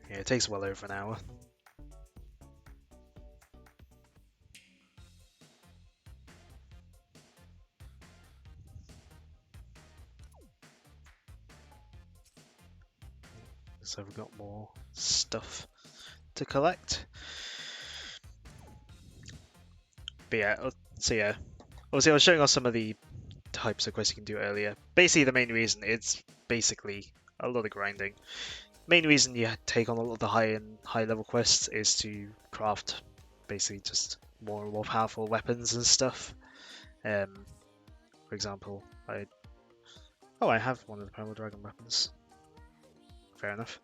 Yeah, it takes well over an hour. So we've got more stuff to collect. But yeah, so yeah. Obviously I was showing off some of the types of quests you can do earlier. Basically the main reason, it's basically a lot of grinding. Main reason you take on a lot of the high level quests is to craft basically just more and more powerful weapons and stuff. For example, I have one of the Primal Dragon weapons. Fair enough.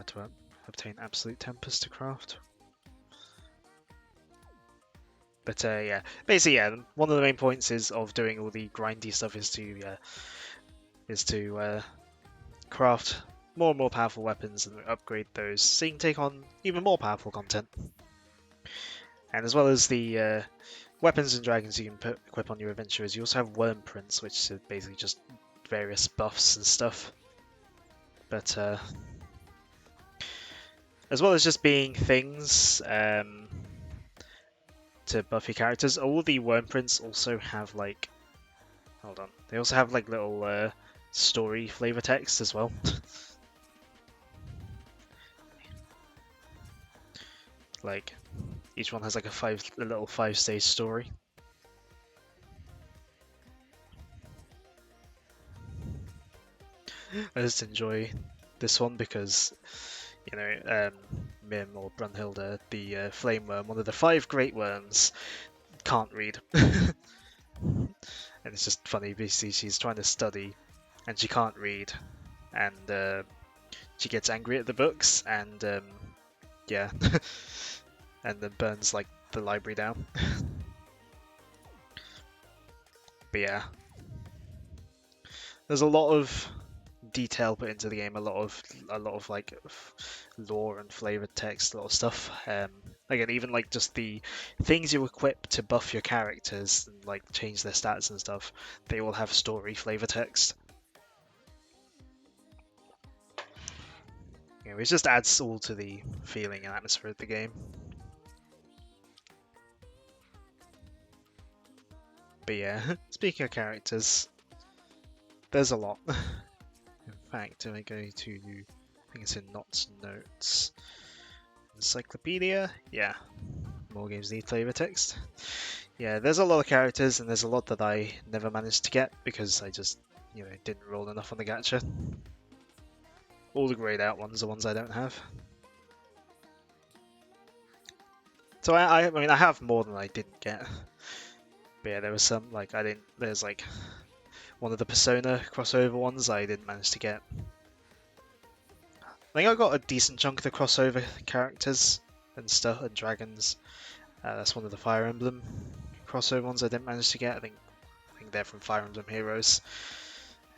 To obtain Absolute Tempest to craft. But yeah, basically yeah, one of the main points is of doing all the grindy stuff is to craft more and more powerful weapons and upgrade those so you can take on even more powerful content. And as well as the weapons and dragons you can equip on your adventurers, you also have worm prints, which are basically just various buffs and stuff. But as well as just being things to buff your characters, all the worm prints also have like, hold on, they also have like little story flavor text as well. Like each one has like a little 5-stage story. I just enjoy this one because, you know, Mim or Brunhilde, the flame worm, one of the 5 great worms, can't read. And it's just funny, basically she's trying to study and she can't read, and she gets angry at the books, and yeah, and then burns like the library down. But yeah, there's a lot of detail put into the game, a lot of like lore and flavored text, a lot of stuff. Again, even like just the things you equip to buff your characters and like change their stats and stuff, they all have story flavor text. You know, it just adds all to the feeling and atmosphere of the game. But yeah, speaking of characters, there's a lot. In fact, do I go to, I think it's in Knott's Notes. Encyclopedia? Yeah. More games need flavor text. Yeah, there's a lot of characters, and there's a lot that I never managed to get because I just, didn't roll enough on the gacha. All the grayed out ones are ones I don't have. So I mean, I have more than I didn't get. But yeah, there was some, like, there's like one of the Persona crossover ones I didn't manage to get. I think I got a decent chunk of the crossover characters and stuff, and dragons. That's one of the Fire Emblem crossover ones I didn't manage to get. I think they're from Fire Emblem Heroes.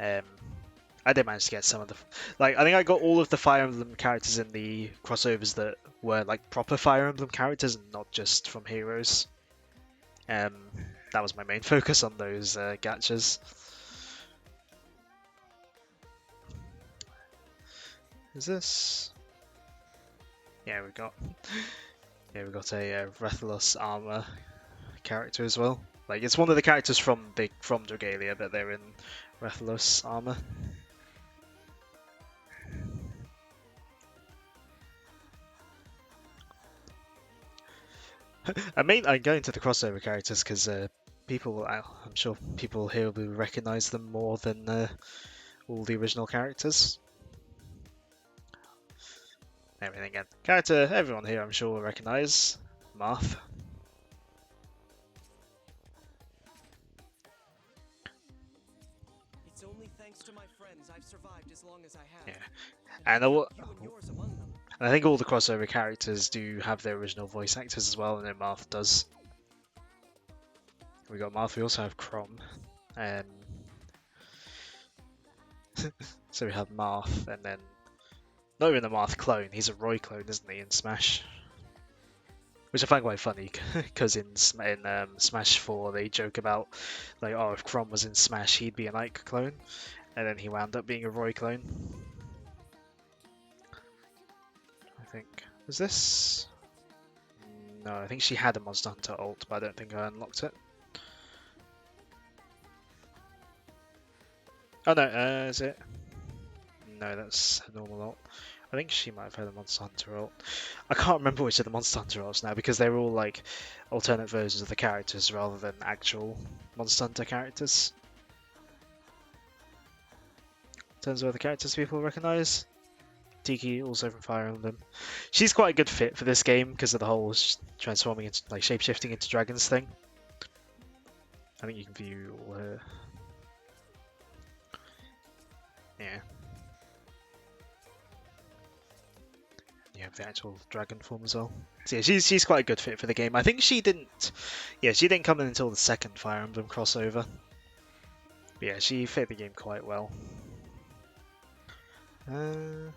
I did manage to get some of the, I think I got all of the Fire Emblem characters in the crossovers that were like proper Fire Emblem characters and not just from Heroes. That was my main focus on those gachas. Is this? Yeah, we got a Rathalos armor character as well. Like, it's one of the characters from Dragalia, but they're in Rathalos armor. I'm going to the crossover characters because I'm sure people here will recognize them more than all the original characters. Everything again. Character everyone here I'm sure will recognize. Marth. It's only thanks to my friends I've survived as long as I have. Yeah. And you and yours among them. I think all the crossover characters do have their original voice actors as well, and then Marth does. We got Marth, we also have Crom. So we have Marth, and then not even a Marth clone, he's a Roy clone, isn't he, in Smash? Which I find quite funny, because in Smash 4 they joke about, like, oh, if Crom was in Smash he'd be an Ike clone, and then he wound up being a Roy clone. I think. Was this? No, I think she had a Monster Hunter ult, but I don't think I unlocked it. Oh no, is it? No, that's a normal ult. I think she might have had a Monster Hunter ult. I can't remember which of the Monster Hunter ults now because they're all like alternate versions of the characters rather than actual Monster Hunter characters. In terms of other characters people recognise, Tiki, also from Fire Emblem. She's quite a good fit for this game because of the whole transforming into, like, shape-shifting into dragons thing. I think you can view all her. Yeah. You have the actual dragon form as well. So yeah, she's quite a good fit for the game. I think she didn't come in until the second Fire Emblem crossover. But yeah, she fit the game quite well. There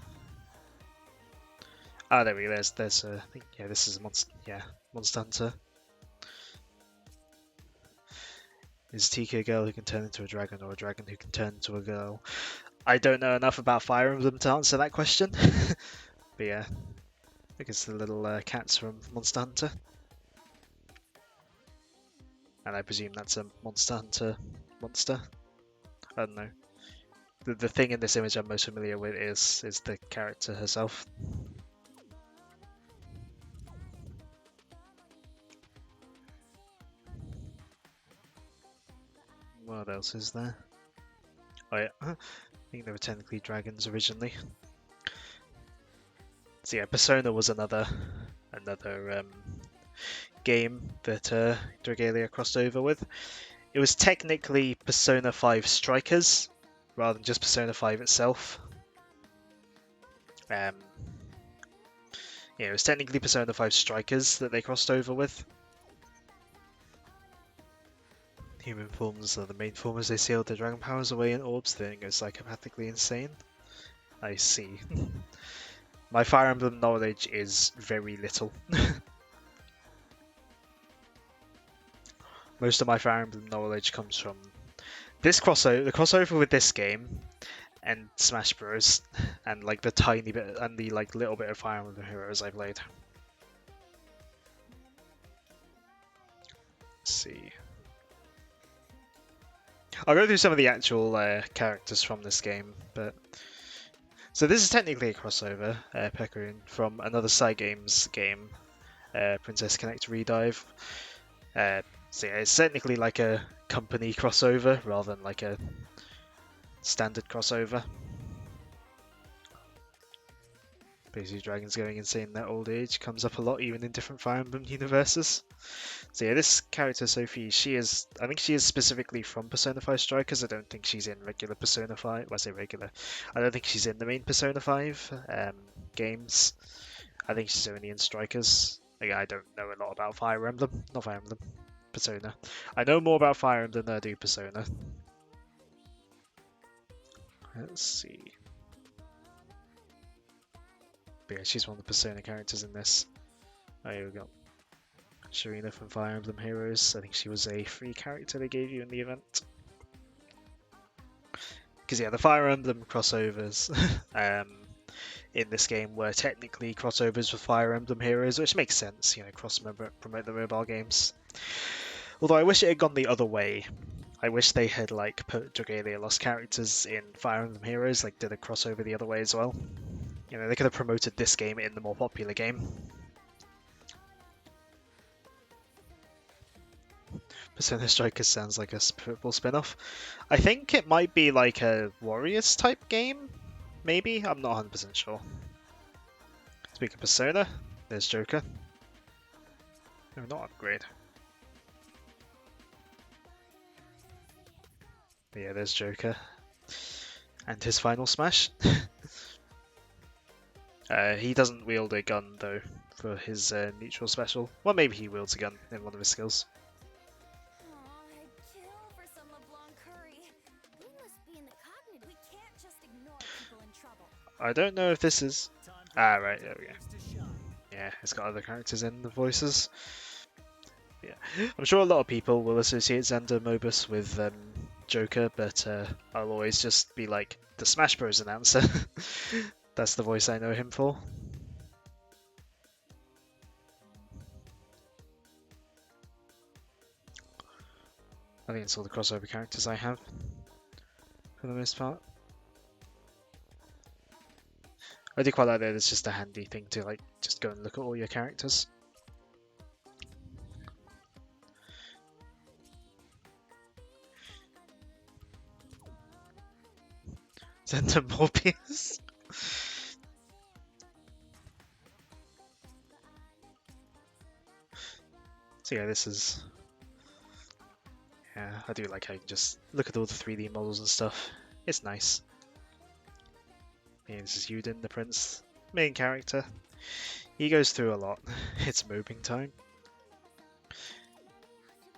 we go. There's I think, yeah, this is a Monster Hunter. Is Tika a girl who can turn into a dragon, or a dragon who can turn into a girl? I don't know enough about Fire Emblem to answer that question. But yeah, I think it's the little cats from Monster Hunter. And I presume that's a Monster Hunter monster. I don't know. The thing in this image I'm most familiar with is the character herself. What else is there? Oh yeah, I think they were technically dragons originally. So yeah, Persona was another game that Dragalia crossed over with. It was technically Persona 5 Strikers, rather than just Persona 5 itself. Yeah, it was technically Persona 5 Strikers that they crossed over with. Human forms are the main form as they sealed their dragon powers away in orbs, then go psychopathically insane. I see. My Fire Emblem knowledge is very little. Most of my Fire Emblem knowledge comes from this crossover, the crossover with this game, and Smash Bros, and like the tiny bit and the like little bit of Fire Emblem Heroes I played. Let's see. I'll go through some of the actual characters from this game, but so this is technically a crossover, Pekun, from another Side Games game, Princess Connect Redive. So yeah, it's technically like a company crossover rather than like a standard crossover. Basically, dragons going insane in their old age comes up a lot, even in different Fire Emblem universes. So yeah, this character Sophie, I think she is specifically from Persona 5 Strikers. I don't think she's in regular Persona 5. Well, I say regular. I don't think she's in the main Persona 5 games. I think she's only in Strikers. Like, I don't know a lot about Fire Emblem. Not Fire Emblem. Persona. I know more about Fire Emblem than I do Persona. Let's see. But yeah, she's one of the Persona characters in this. Oh, here we go. Sharina from Fire Emblem Heroes. I think she was a free character they gave you in the event. Because yeah, the Fire Emblem crossovers in this game were technically crossovers with Fire Emblem Heroes, which makes sense, you know, promote the mobile games. Although I wish it had gone the other way. I wish they had like put Dragalia Lost characters in Fire Emblem Heroes, like did a crossover the other way as well. You know, they could have promoted this game in the more popular game. Persona Strikers sounds like a football spin-off. I think it might be like a Warriors type game, maybe? I'm not 100% sure. Speaking of Persona, there's Joker. No, not upgrade. But yeah, there's Joker. And his final smash. He doesn't wield a gun though for his neutral special. Well, maybe he wields a gun in one of his skills. Aw, I'd kill for some LeBlanc curry. We must be in the cognitive. We can't just ignore people in trouble. I don't know if this is... Time for Ah, the right, there we go. warriors to shine. Yeah, it's got other characters in the voices. Yeah, I'm sure a lot of people will associate Xander Mobus with Joker, but I'll always just be like the Smash Bros. Announcer. That's the voice I know him for. I think it's all the crossover characters I have, for the most part. I do quite like that it's just a handy thing to like just go and look at all your characters. Xander Morbius. So yeah, this is... Yeah, I do like how you can just look at all the 3D models and stuff. It's nice. Yeah, this is Yuden, the prince, main character. He goes through a lot. It's moping time.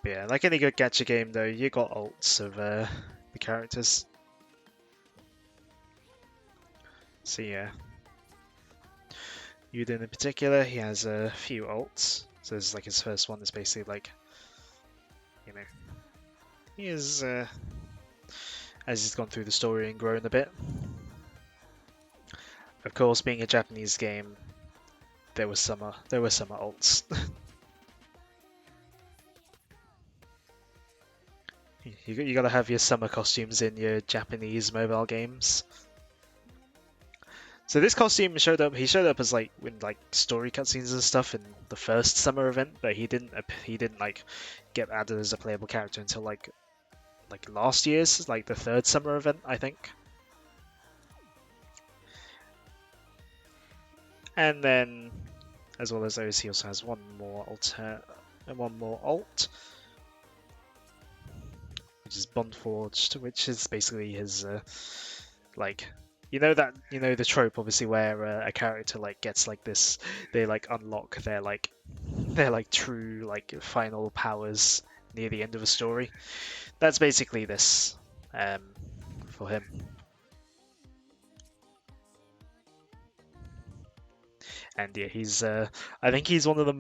But yeah, like any good gacha game though, you got alts of the characters. So yeah. Yuden in particular, he has a few alts. So this is like his first one is basically like, you know, he is, as he's gone through the story and grown a bit. Of course, being a Japanese game, there were summer alts. You gotta have your summer costumes in your Japanese mobile games. So this costume showed up. He showed up as like in like story cutscenes and stuff in the first summer event, but he didn't like get added as a playable character until like last year's like the third summer event, I think. And then, as well as those, he also has one more alt, which is Bondforged, which is basically his like, you know the trope obviously where a character like gets like this, they like unlock their true like final powers near the end of a story. That's basically this for him. And yeah, he's I think he's one of the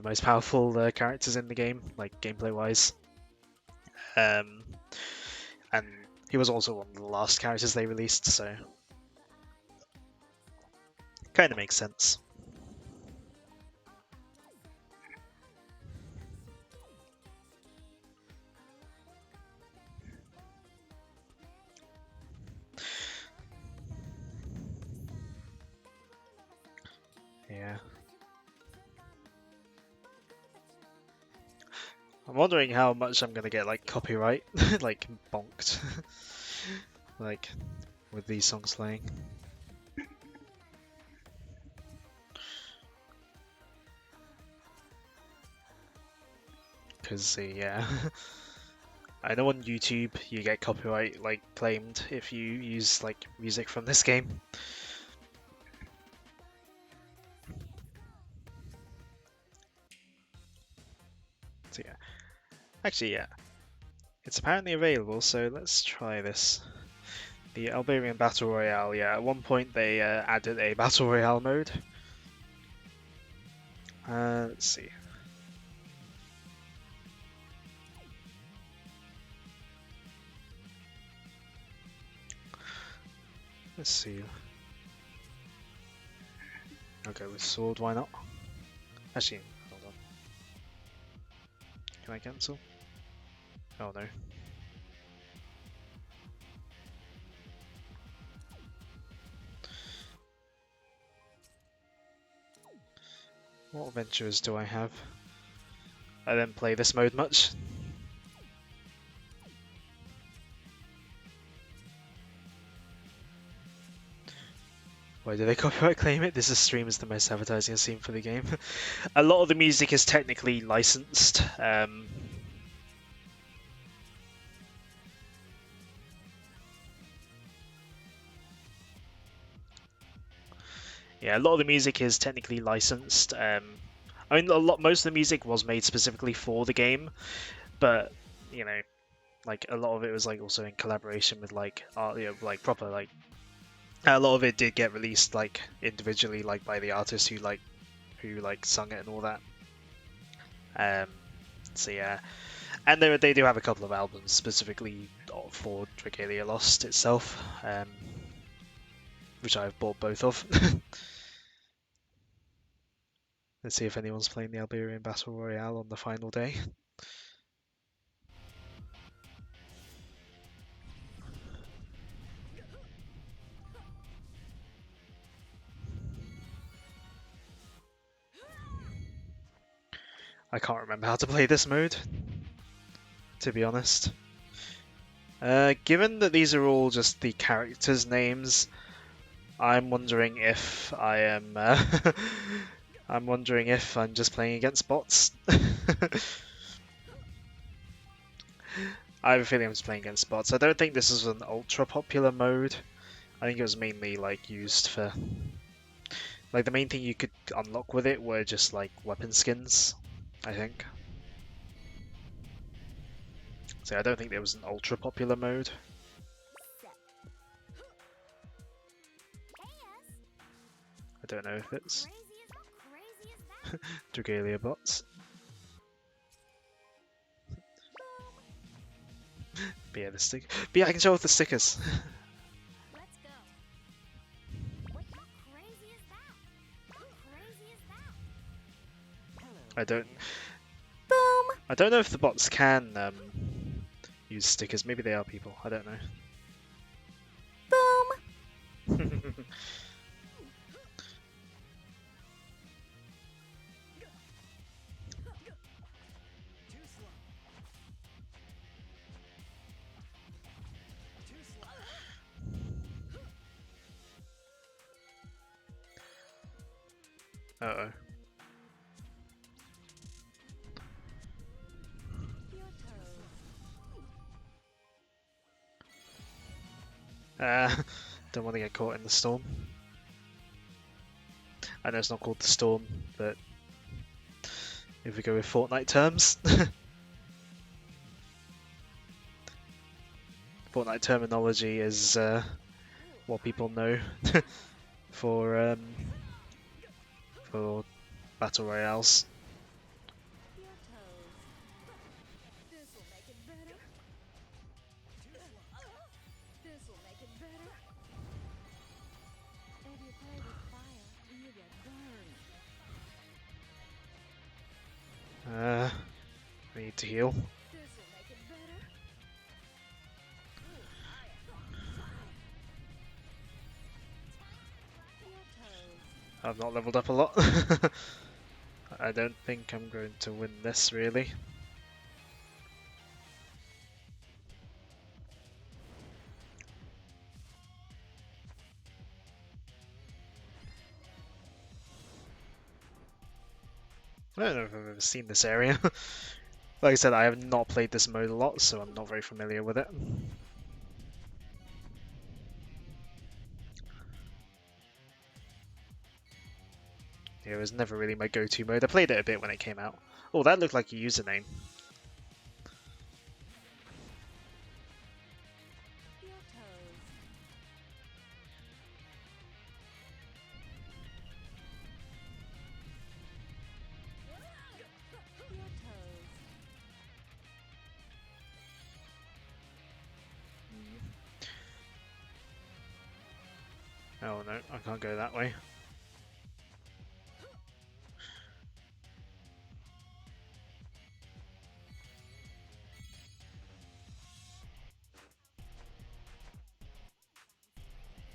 most powerful characters in the game, like gameplay wise. And he was also one of the last characters they released, so kind of makes sense. yeah. I'm wondering how much I'm gonna get like copyright, like bonked, like with these songs playing. Because yeah, I know on YouTube you get copyright like claimed if you use like music from this game. So yeah, actually yeah, it's apparently available. So let's try this. The Albanian Battle Royale. Yeah, at one point they added a Battle Royale mode. Let's see. Let's see. I'll go with sword, why not? Actually, hold on. Can I cancel? Oh no. What adventures do I have? I don't play this mode much. Why do they copyright claim it? This stream is the most advertising I've seen for the game. A lot of the music is technically licensed. Yeah, a lot of the music is technically licensed. I mean, most of the music was made specifically for the game, but you know, like a lot of it was like also in collaboration with like art, you know, like proper like. A lot of it did get released like individually, like by the artist who sung it and all that. So yeah, and they do have a couple of albums specifically for Dragalia Lost itself, which I've bought both of. Let's see if anyone's playing the Albanian Battle Royale on the final day. I can't remember how to play this mode, to be honest. Given that these are all just the characters' names, I'm wondering if I am. I'm wondering if I'm just playing against bots. I have a feeling I'm just playing against bots. I don't think this is an ultra popular mode. I think it was mainly like used for like the main thing you could unlock with it were just like weapon skins, I think. So I don't think there was an ultra popular mode. I don't know if it's Dragalia bots. But yeah, But yeah, I can show off the stickers. Let's go. How crazy is that? How crazy is that? I don't. Boom! I don't know if the bots can use stickers. Maybe they are people. I don't know. Boom! Uh-oh. Don't want to get caught in the storm. I know it's not called the storm, but if we go with Fortnite terms, Fortnite terminology is what people know for battle royales. This'll make it better. This'll make it better. If you play with fire, you get burned. I need to heal. This'll make it better. Your toes. I've not leveled up a lot. I don't think I'm going to win this really. I don't know if I've ever seen this area. Like I said, I have not played this mode a lot, so I'm not very familiar with it. Yeah, it was never really my go-to mode. I played it a bit when it came out. Oh, that looked like a username. Your toes. Your toes. Oh no, I can't go that way.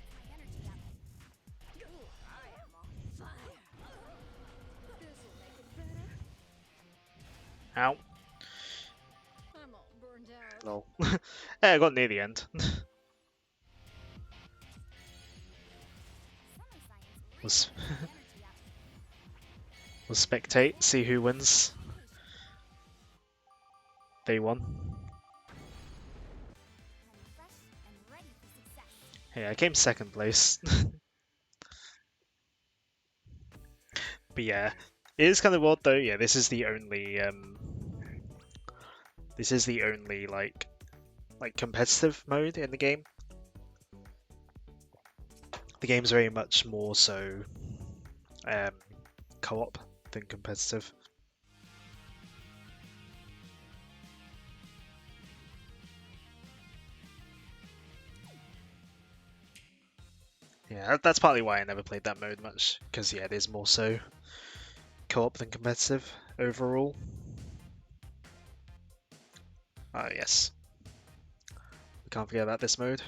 My energy up. Ooh, I am on fire. This'll make it better. Ow. I'm all burned out. Lol. Hey, I got near the end. Summon science Was really gets my energy up. we'll spectate, see who wins. They won. I'm fresh and ready for success. Hey, I came second place. But yeah, it is kind of odd though. Yeah, this is the only like competitive mode in the game. The game's very much more so co-op than competitive. Yeah, that's partly why I never played that mode much, because yeah, it is more so co-op than competitive overall. Ah, yes. We can't forget about this mode.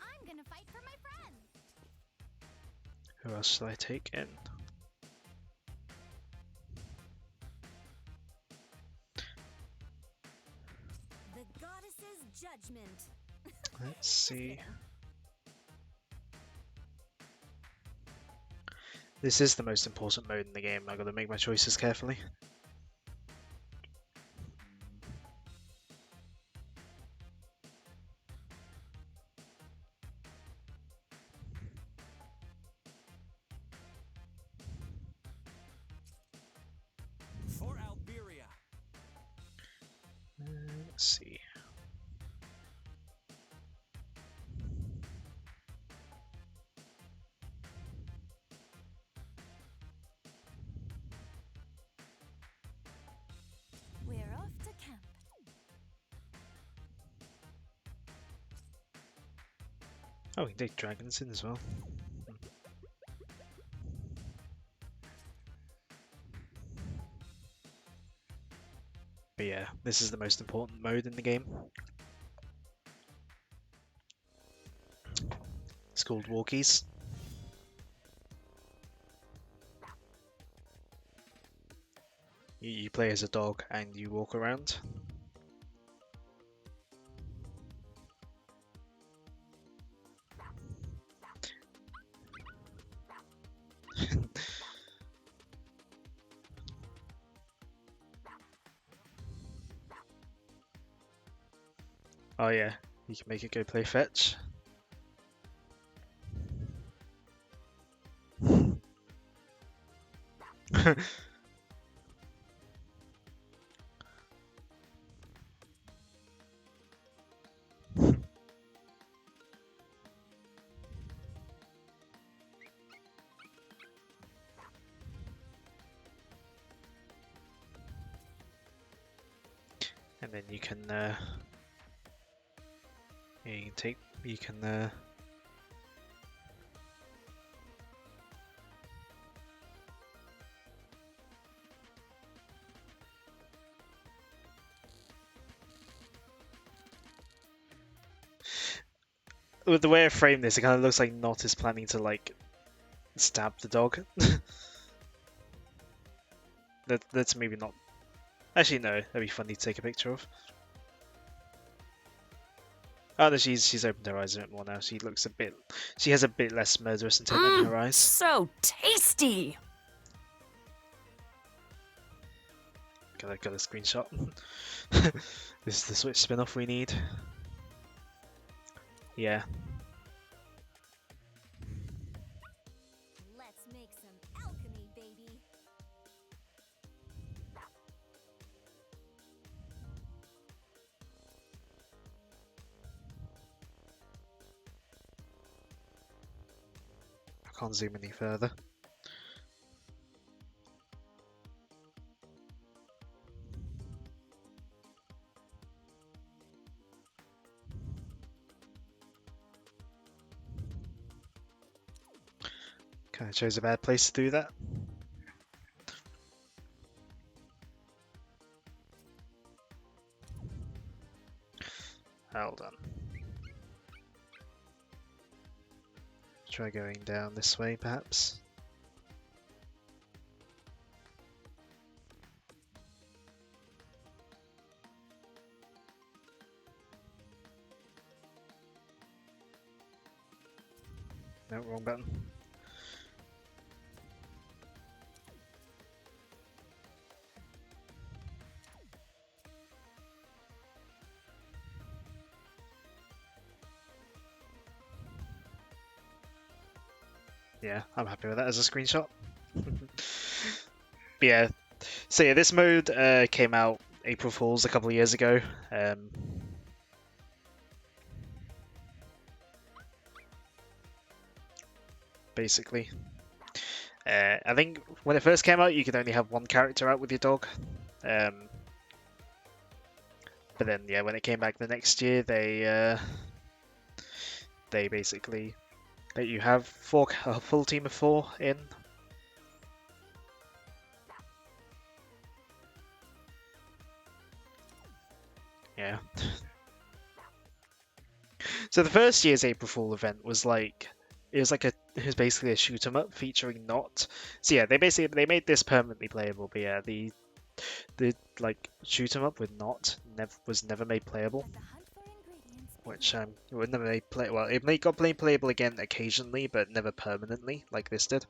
I'm gonna fight for my friends. Who else should I take in? The goddess's judgment. Let's see. This is the most important mode in the game. I've got to make my choices carefully. For Alberia. Let's see. We're off to camp. Oh, we can take dragons in as well. But yeah, this is the most important mode in the game. It's called Walkies. You play as a dog and you walk around. Oh yeah, you can make it go play fetch. And then you can yeah, you can with the way I framed this, it kind of looks like Not is planning to like stab the dog. That's maybe not. Actually, no. That'd be funny to take a picture of. Oh no, she's opened her eyes a bit more now. She looks a bit. She has a bit less murderous intent in her eyes. So tasty! Got a screenshot. This is the Switch spin-off we need. Yeah. Let's make some alchemy, baby. I can't zoom any further. Kind of chose a bad place to do that. Hold on. Try going down this way, perhaps. No, wrong button. Yeah, I'm happy with that as a screenshot. But yeah, so yeah, this mode came out April Fools a couple of years ago. Basically, I think when it first came out, you could only have one character out with your dog. But then, yeah, when it came back the next year, they basically let you have a full team of 4 in. Yeah. So the first year's April Fool event was like it was basically a shoot 'em up featuring Not. So yeah, they made this permanently playable, but yeah, the like shoot 'em up with Not was never made playable. Let the hunt for ingredients Which it would never made play. Well, it got playable again occasionally, but never permanently like this did.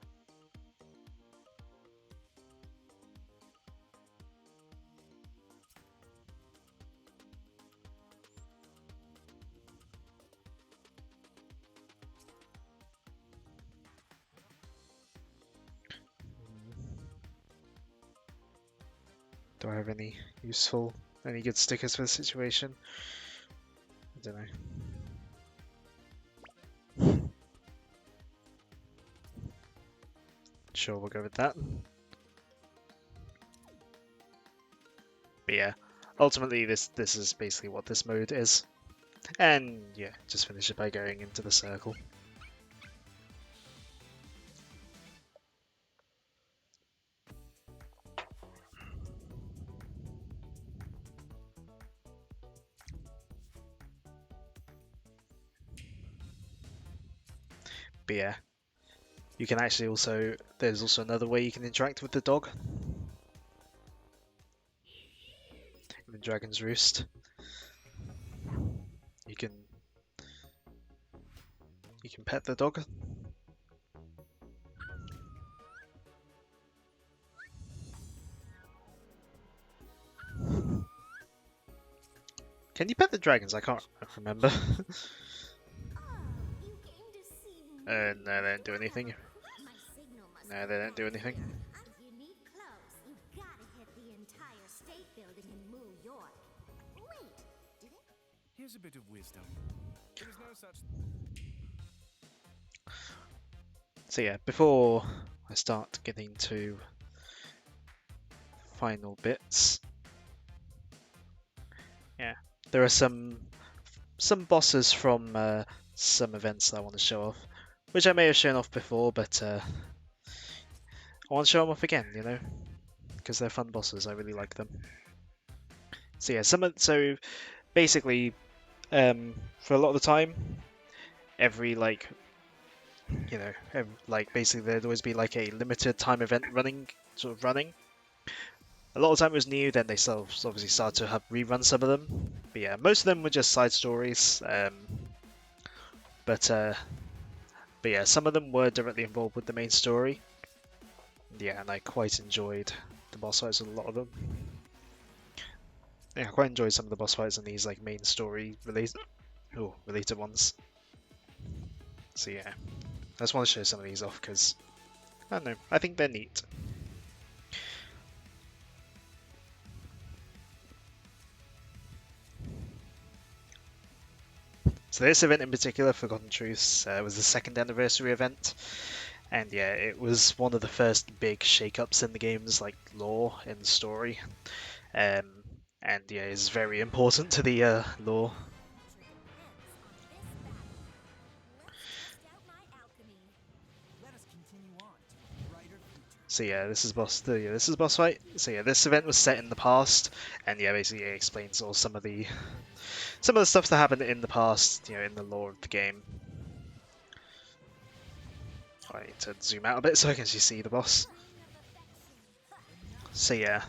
Do I have any good stickers for the situation? I don't know. Sure, we'll go with that. But yeah, ultimately this is basically what this mode is. And yeah, just finish it by going into the circle. But yeah, you can actually there's also another way you can interact with the dog. In the Dragon's Roost. You can pet the dog. Can you pet the dragons? I can't remember. you came to see me. No, they don't do anything. My signal must No, they don't do anything. If you need clothes, you gotta hit the entire state building in New York. Wait, do they? Here's a bit of wisdom. There is no such. So yeah, before I start getting to final bits, yeah, there are some bosses from some events that I want to show off, which I may have shown off before, but I want to show them off again, you know, because they're fun bosses. I really like them. So yeah, so basically, for a lot of the time, every like like basically there'd always be like a limited time event running. A lot of time it was new, then they obviously started to have rerun some of them. But yeah, most of them were just side stories. But uh, but yeah, some of them were directly involved with the main story. Yeah, and I quite enjoyed the boss fights with a lot of them. Yeah, I quite enjoyed some of the boss fights in these like main story related ones. So yeah, I just want to show some of these off because I don't know, I think they're neat. So this event in particular, Forgotten Truths, was the second anniversary event, and yeah, it was one of the first big shake-ups in the game's like lore and story, um, and yeah, is very important to the lore. Let us continue on to a brighter future. So yeah, this is boss fight. So yeah, this event was set in the past, and yeah, basically it explains all some of the stuff that happened in the past, in the lore of the game. I need to zoom out a bit so I can actually see the boss. So yeah.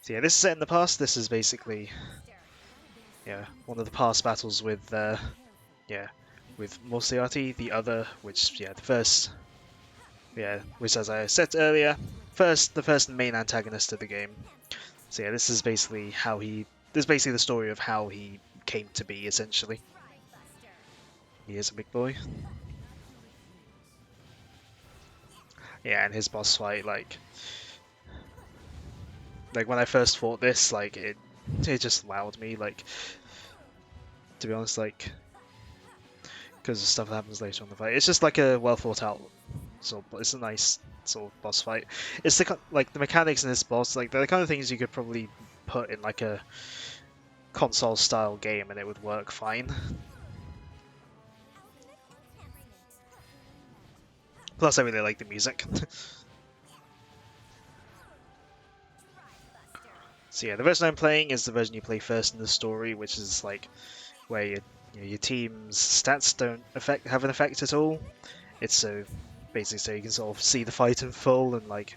So yeah, this is set in the past. This is basically one of the past battles with with Morciati, the other, which the first which as I said earlier, the first main antagonist of the game. So yeah, this is basically the story of how he came to be essentially. He is a big boy. Yeah, and his boss fight, like when I first fought this, like it just wowed me, like to be honest, like because the stuff that happens later on in the fight. It's just like a well thought out it's a nice sort of boss fight. It's the mechanics in this boss, like they're the kind of things you could probably put in like a console style game and it would work fine. Plus I really like the music. So yeah, the version I'm playing is the version you play first in the story, which is like where your team's stats don't have an effect at all. It's so basically so you can sort of see the fight in full and like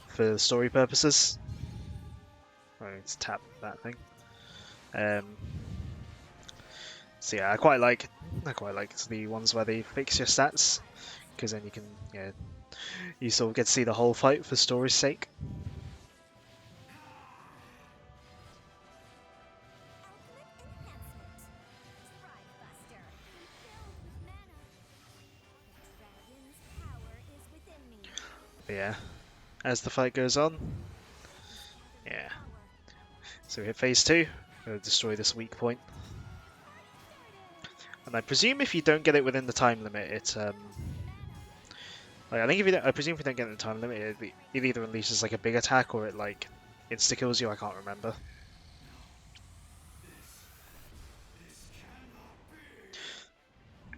for story purposes. I need to tap that thing. So yeah, I quite like the ones where they fix your stats because then you can you sort of get to see the whole fight for story's sake. But yeah, as the fight goes on, yeah. So we hit phase 2, we'll destroy this weak point. And I presume if you don't get it within the time limit, I think I presume if you don't get it in the time limit, it either unleashes like a big attack or it like insta kills you. I can't remember.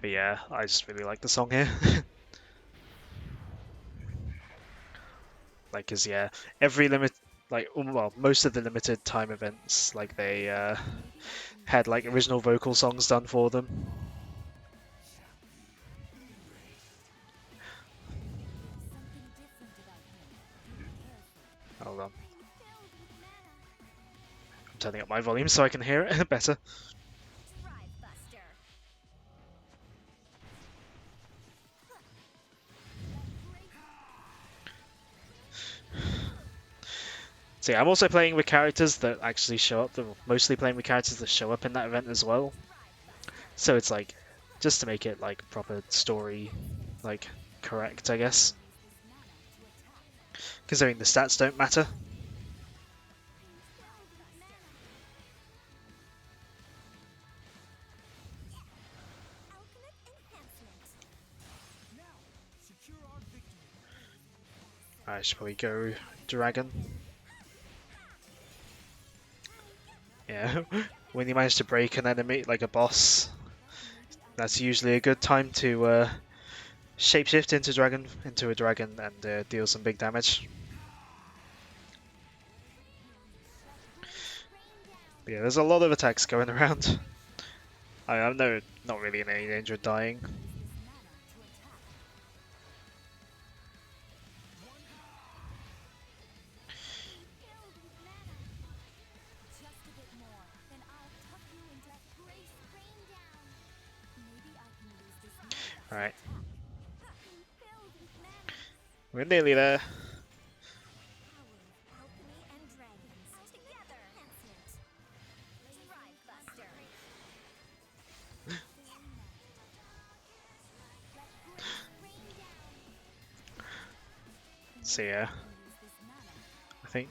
But yeah, I just really like the song here. Like, cause yeah, most of the limited time events, like they had like original vocal songs done for them. Hold on. I'm turning up my volume so I can hear it better. So yeah, I'm also playing with characters that actually show up. Mostly playing with characters that show up in that event as well. So it's like, just to make it like proper story, like correct, I guess. Considering the stats don't matter. I should probably go Dragon. Yeah, when you manage to break an enemy, like a boss, that's usually a good time to shapeshift into a dragon and deal some big damage. But yeah, there's a lot of attacks going around. I'm not really in any danger of dying. Alright, we're nearly there. So yeah, I think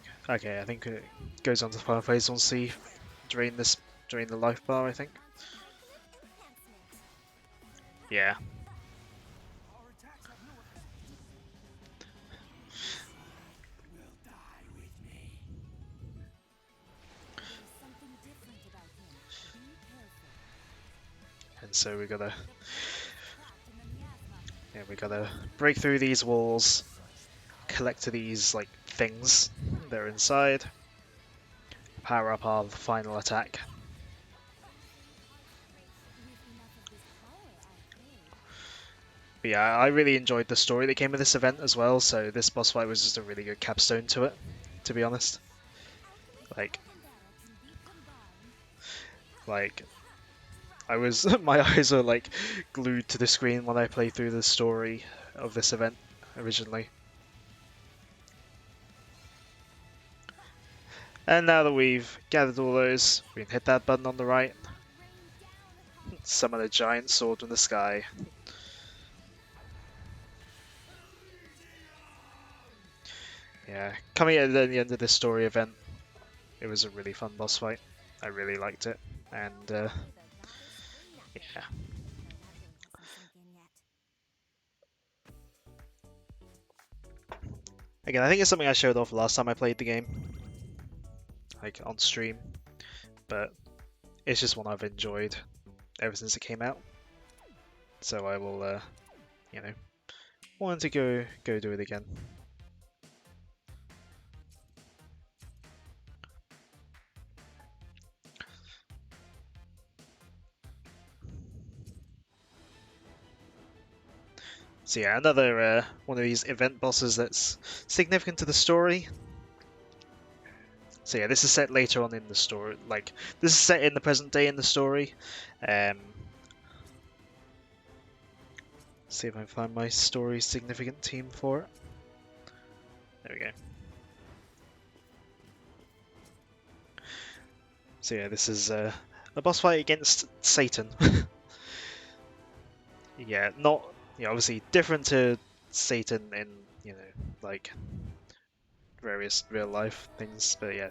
it goes on to the final phase. We'll see drain the life bar. I think. Yeah. And so we gotta break through these walls, collect these like things that are inside, power up our final attack. But yeah, I really enjoyed the story that came with this event as well. So this boss fight was just a really good capstone to it, to be honest. Like, like I was my eyes were like glued to the screen when I played through the story of this event originally. And now that we've gathered all those, we can hit that button on the right, summon a giant sword in the sky. Yeah, coming at the end of this story event, it was a really fun boss fight. I really liked it, and yeah. Again, I think it's something I showed off last time I played the game, like on stream, but it's just one I've enjoyed ever since it came out. So I will, you know, want to go do it again. So yeah, another one of these event bosses that's significant to the story. So yeah, this is set later on in the story. Like, this is set in the present day in the story. See if I can find my story significant team for it. There we go. So yeah, this is a boss fight against Satan. Yeah, not obviously different to Satan in like various real life things, but yeah.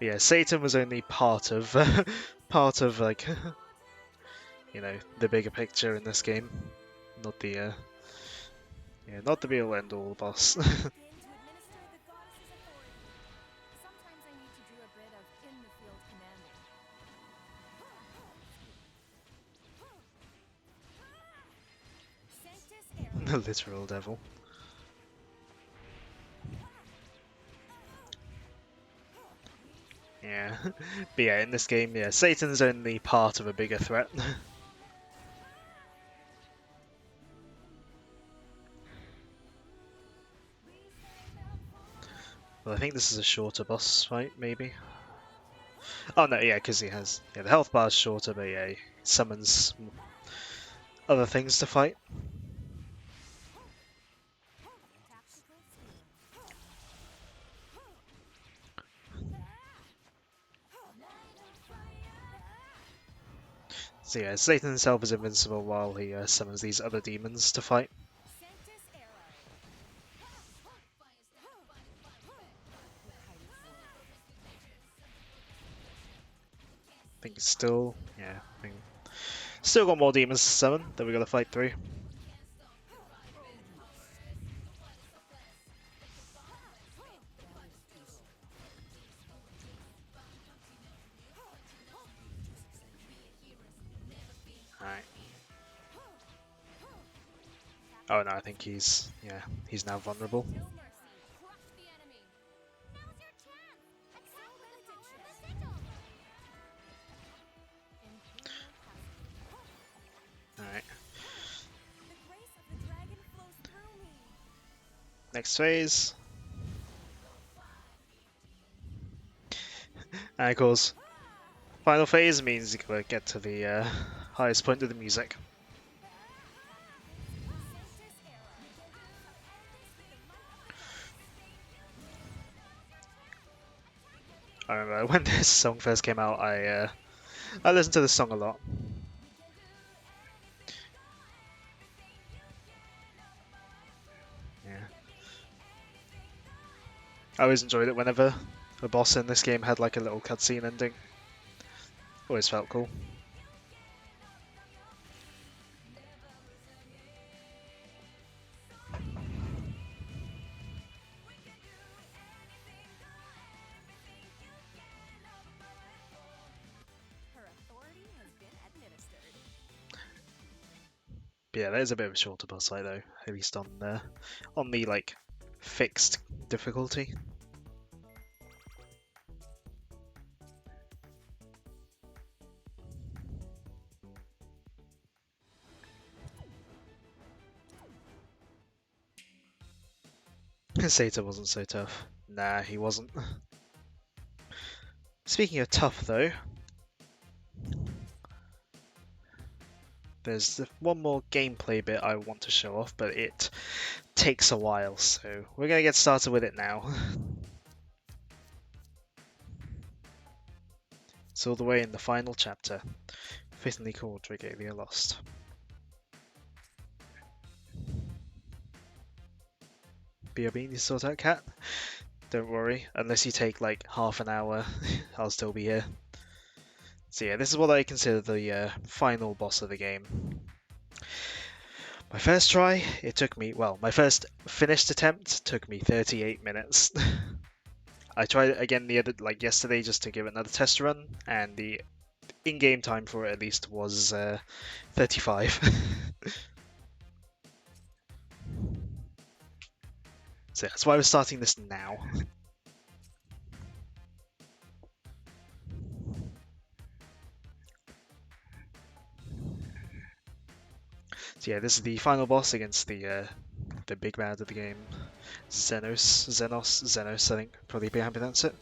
Yeah, Satan was only part of part of like the bigger picture in this game, not the not the be all end all boss. The literal devil. Yeah, but yeah, in this game, yeah, Satan's only part of a bigger threat. Well, I think this is a shorter boss fight, maybe. Oh no, yeah, because he has the health bar's shorter, but yeah, he summons other things to fight. So yeah, Satan himself is invincible while he summons these other demons to fight. I think it's still, yeah, I think still got more demons to summon that we got to fight through. Alright. Oh no, I think he's now vulnerable. No mercy. Crush the enemy. Now's your chance. Accelerate the power of the signal. Imperial custody. All right, The grace of the dragon flows through me. next phase. And of course, final phase means you gotta get to the highest point of the music. Senses error. I remember when this song first came out, I listened to this song a lot. Yeah, I always enjoyed it whenever a boss in this game had like a little cutscene ending. Always felt cool. Her authority has been administered. But yeah, that is a bit of a shorter boss fight though, at least on the like fixed difficulty. Sata wasn't so tough. Nah, he wasn't. Speaking of tough though, there's one more gameplay bit I want to show off, but it takes a while, so we're gonna get started with it now. It's all the way in the final chapter, fittingly called Dragalia Lost. BRB, need to sort out cat? Don't worry, unless you take like half an hour, I'll still be here. So yeah, this is what I consider the final boss of the game. My first try, it took me, well, my first finished attempt took me 38 minutes. I tried it again yesterday just to give it another test run, and the in-game time for it at least was 35. So that's why I was starting this now. So yeah, this is the final boss against the big bad of the game, Zenos, I think, probably be how you pronounce it.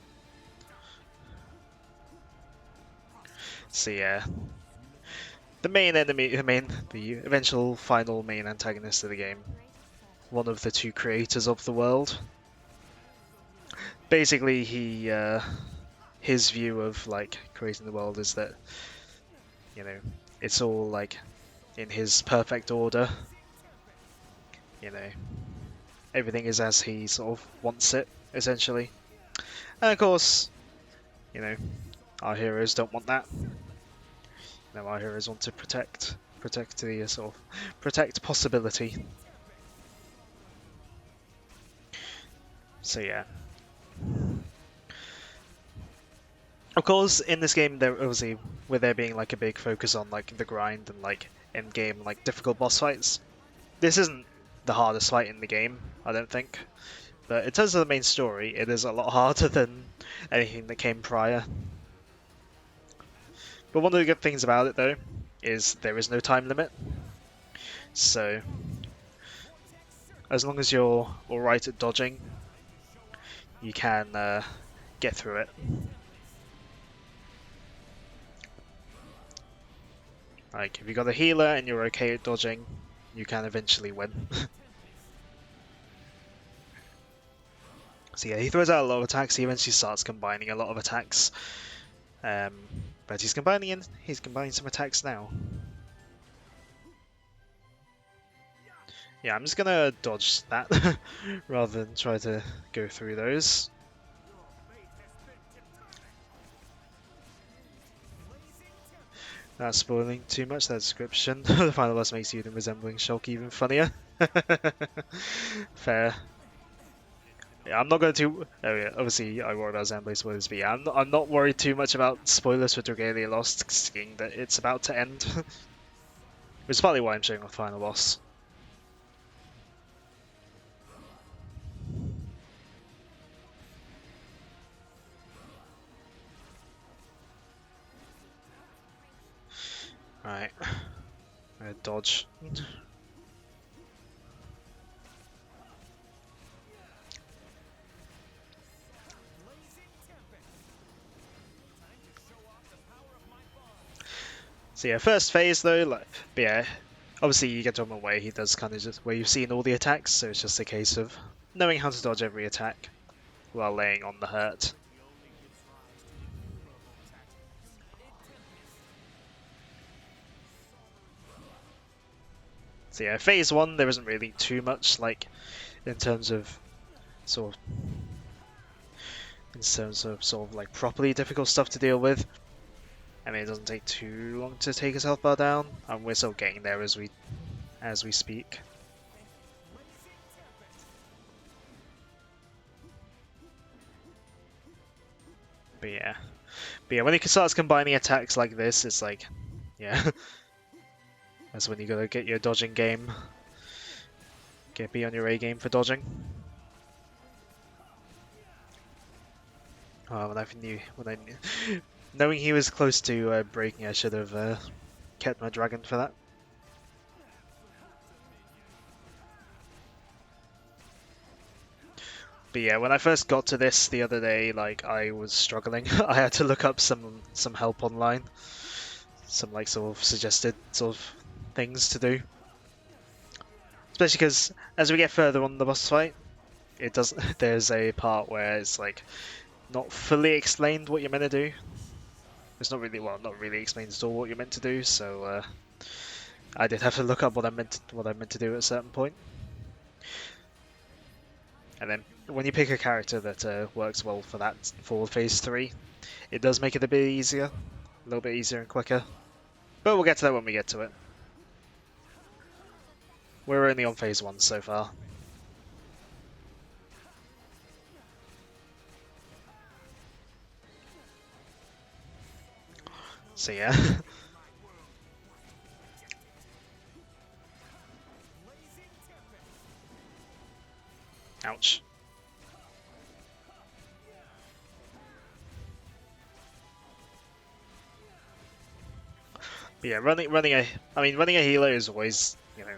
So yeah, the main enemy, the eventual final main antagonist of the game, one of the two creators of the world. Basically, his view of like creating the world is that, you know, it's all like in his perfect order. You know, everything is as he sort of wants it, essentially. And of course, you know, our heroes don't want that. No, our heroes want to protect the protect possibility. So yeah. Of course, in this game, there obviously, with there being like a big focus on like the grind and like end game like difficult boss fights, this isn't the hardest fight in the game, I don't think. But in terms of the main story, it is a lot harder than anything that came prior. But one of the good things about it though is there is no time limit. So as long as you're alright at dodging, you can get through it. Like, if you got a healer and you're okay at dodging, you can eventually win. So yeah, he throws out a lot of attacks, he eventually starts combining a lot of attacks. But he's combining some attacks now. Yeah, I'm just gonna dodge that, rather than try to go through those. Not spoiling too much, that description. The final boss makes you resembling Shulk even funnier. Fair. Yeah, I'm not going to. Oh yeah, obviously I worry about Zanblade spoilers, but yeah, I'm not worried too much about spoilers for Dragalia Lost, seeing that it's about to end. Which is partly why I'm showing off the final boss. Right. Dodge. So yeah, first phase though, like, but yeah, obviously you get to him away, he does kind of just where you've seen all the attacks, so it's just a case of knowing how to dodge every attack while laying on the hurt. So yeah, phase one there isn't really too much like in terms of sort of sort of like properly difficult stuff to deal with. I mean, it doesn't take too long to take his health bar down, and we're still getting there as we speak. But yeah, when he starts combining attacks like this, it's like, yeah, that's when you gotta get your dodging game, be on your A game for dodging. Oh, knowing he was close to breaking, I should have kept my dragon for that. But yeah, when I first got to this the other day, like I was struggling. I had to look up some help online, some like sort of suggested sort of things to do. Especially because as we get further on the boss fight, it does. There's a part where it's like not fully explained what you're meant to do. It's not really explained at all what you're meant to do. So I did have to look up what I meant to do at a certain point. And then when you pick a character that works well for phase 3, it does make it a bit easier, a little bit easier and quicker. But we'll get to that when we get to it. We're only on phase 1 so far. So yeah. Ouch. But yeah, running a healer is always,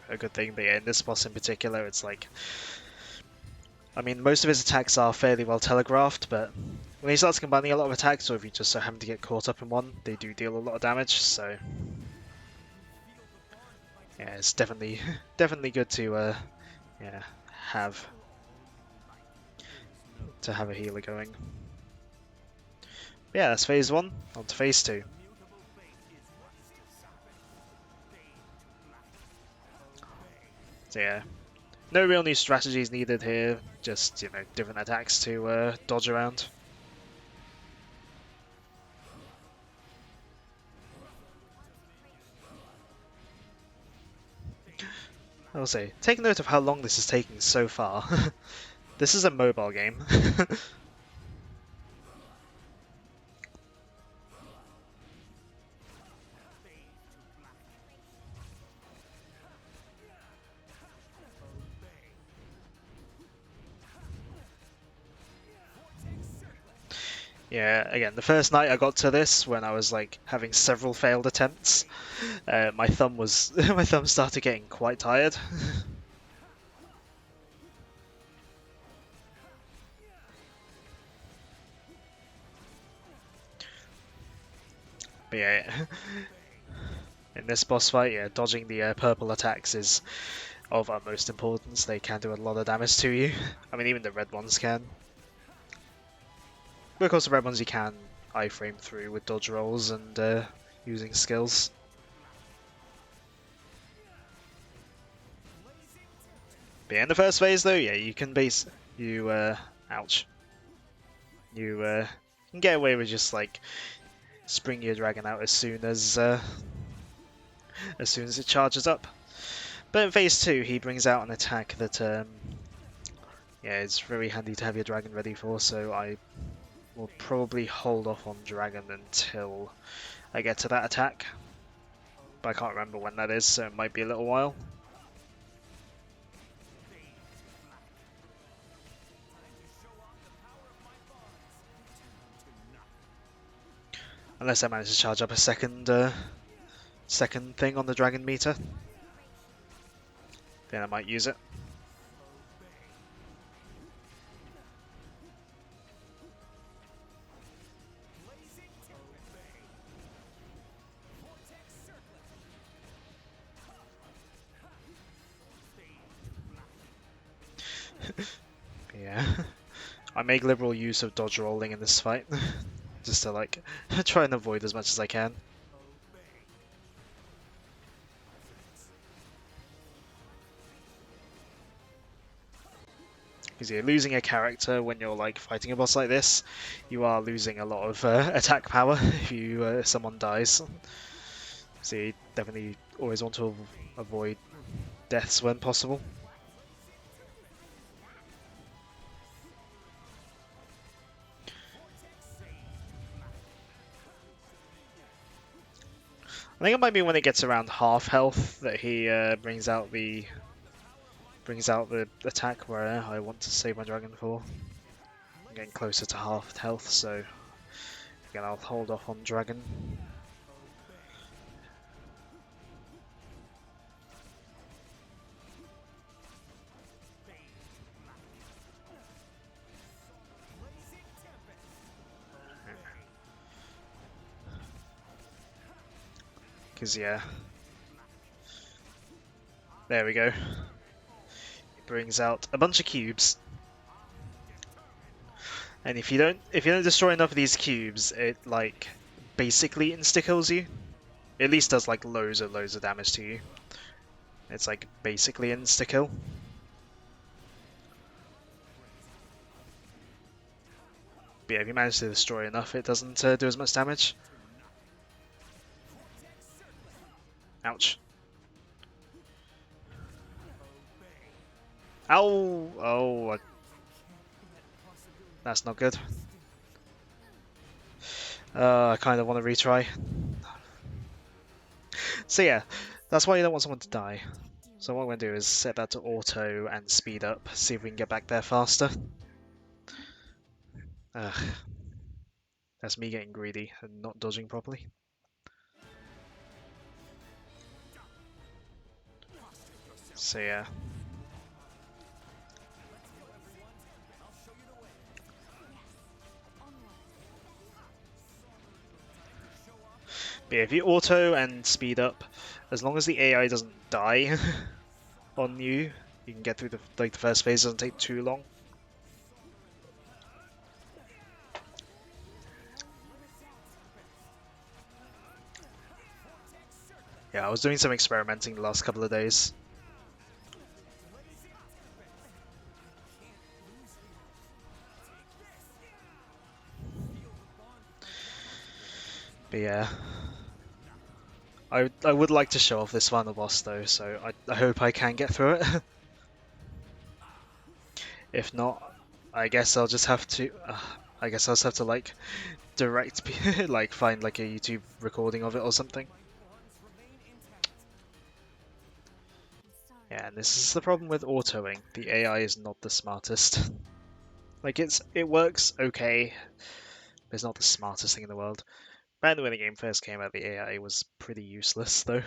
a good thing, but yeah, in this boss in particular, it's like, I mean, most of his attacks are fairly well telegraphed, but when he starts combining a lot of attacks, or if you just so happen to get caught up in one, they do deal a lot of damage, so yeah, it's definitely good to have a healer going. But yeah, that's phase 1, on to phase 2. So yeah, no real new strategies needed here, just, different attacks to dodge around. I'll say, take note of how long this is taking so far. This is a mobile game. Yeah, again, the first night I got to this, when I was like having several failed attempts, my thumb started getting quite tired. But yeah, in this boss fight, yeah, dodging the purple attacks is of utmost importance. They can do a lot of damage to you. I mean, even the red ones can. But of course, the red ones you can iframe through with dodge rolls and using skills. But yeah, in the first phase, though, yeah, you can ouch. You can get away with just like spring your dragon out as soon as it charges up. But in phase 2, he brings out an attack that it's very handy to have your dragon ready for. So I will probably hold off on dragon until I get to that attack. But I can't remember when that is, so it might be a little while. Unless I manage to charge up a second second thing on the dragon meter. Then I might use it. Yeah. I make liberal use of dodge rolling in this fight, just to like try and avoid as much as I can. Because you're losing a character when you're like fighting a boss like this, you are losing a lot of attack power if you someone dies. So you definitely always want to avoid deaths when possible. I think it might be when it gets around half health that he brings out the attack where I want to save my dragon for. I'm getting closer to half health, so again I'll hold off on dragon. Because yeah, there we go. It brings out a bunch of cubes, and if you don't destroy enough of these cubes, it like basically insta kills you. It at least does like loads of damage to you. It's like basically insta kill. But yeah, if you manage to destroy enough, it doesn't do as much damage. Ouch. Ow! Oh, that's not good. I kind of want to retry. So yeah, that's why you don't want someone to die. So what I'm going to do is set that to auto and speed up, see if we can get back there faster. Ugh. That's me getting greedy and not dodging properly. So yeah. But yeah, if you auto and speed up, as long as the AI doesn't die on you, you can get through the first phase. Doesn't take too long. Yeah, I was doing some experimenting the last couple of days. But yeah, I would like to show off this final boss though, so I hope I can get through it. If not, I guess I'll just have to. I guess I'll just have to like direct, like find like a YouTube recording of it or something. Yeah, and this is the problem with autoing. The AI is not the smartest. Like it works okay, but it's not the smartest thing in the world. Back when the game first came out, the AI was pretty useless though.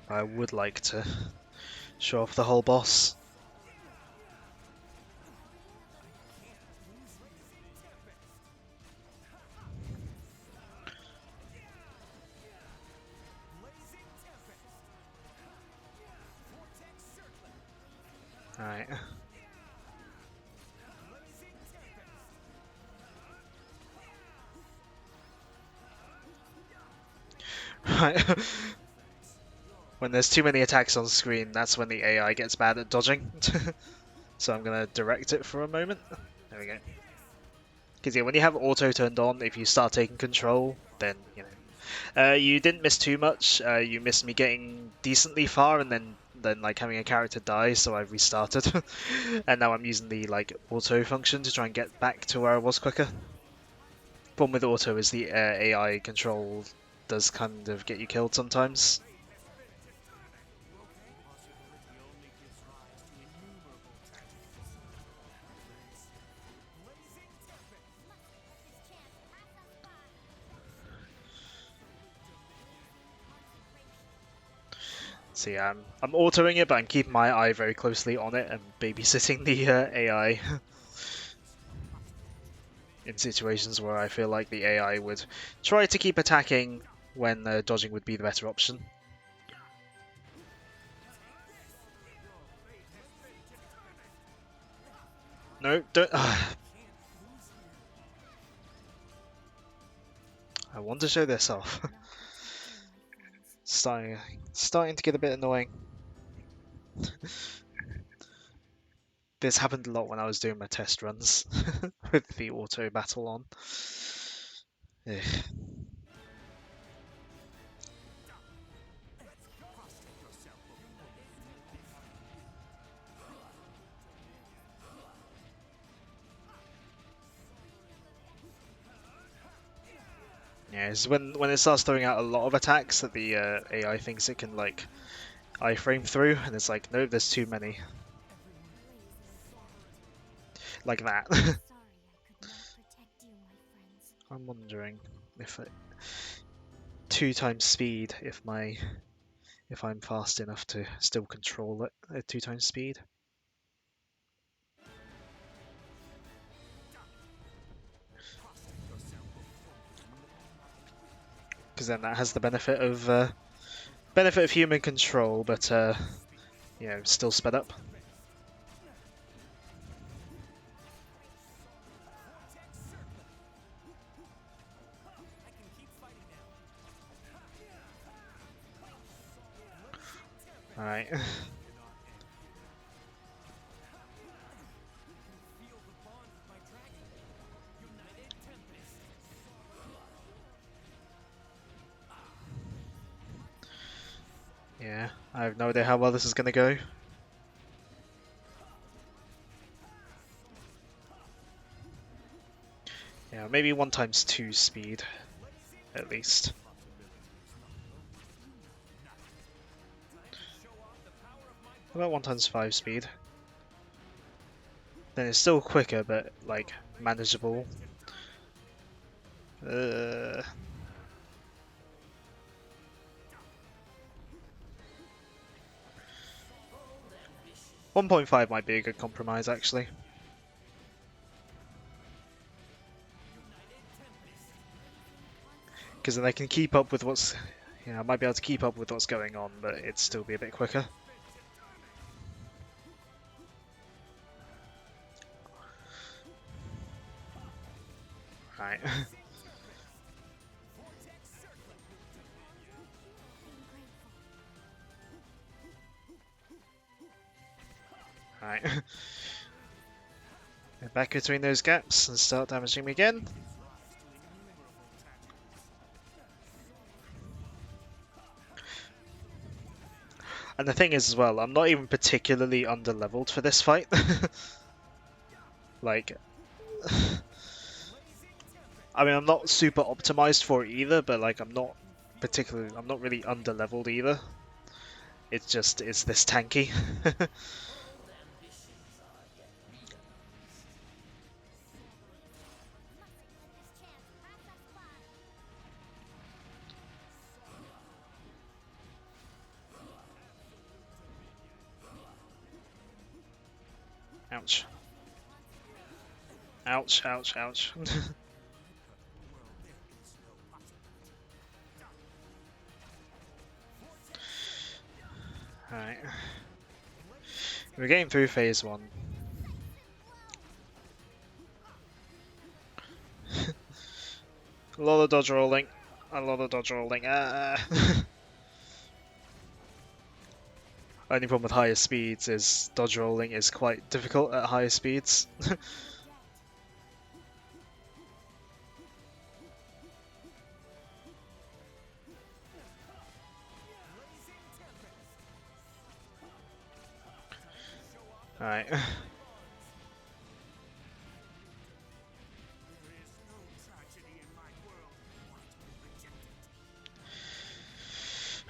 I would like to show off the whole boss. Alright. Right. When there's too many attacks on screen, that's when the AI gets bad at dodging. So I'm gonna direct it for a moment. There we go. Because yeah, when you have auto turned on, if you start taking control, then you know. You didn't miss too much. You missed me getting decently far, and then like having a character die, so I restarted, and now I'm using the like auto function to try and get back to where I was quicker. Problem with auto is the AI control does kind of get you killed sometimes. So yeah, I'm autoing it, but I'm keeping my eye very closely on it and babysitting the AI in situations where I feel like the AI would try to keep attacking when dodging would be the better option. No, don't. I want to show this off. starting to get a bit annoying. This happened a lot when I was doing my test runs with the auto battle on. Ugh. Yeah, it's when it starts throwing out a lot of attacks that the AI thinks it can like iframe through, and it's like, nope, there's too many. Like that. Sorry I could not protect you, my friends. I'm wondering if 2 times speed, if I'm fast enough to still control it at 2 times speed. Because then that has the benefit of human control, but you know, still sped up. All right. Yeah, I have no idea how well this is going to go. Yeah, maybe 1 times 2 speed, at least. How about 1 times 5 speed? Then it's still quicker, but like manageable. 1.5 might be a good compromise, actually. Because then I can keep up with what's... I might be able to keep up with what's going on, but it'd still be a bit quicker. Right. Right. Get back between those gaps and start damaging me again. And the thing is as well, I'm not even particularly underleveled for this fight. Like, I mean, I'm not super optimized for it either, but like, I'm not really underleveled either. It's just, it's this tanky. Ouch. Ouch, ouch, ouch. Alright. We're getting through phase 1. A lot of dodge rolling. A lot of dodge rolling. Only problem with higher speeds is dodge rolling is quite difficult at higher speeds. Alright.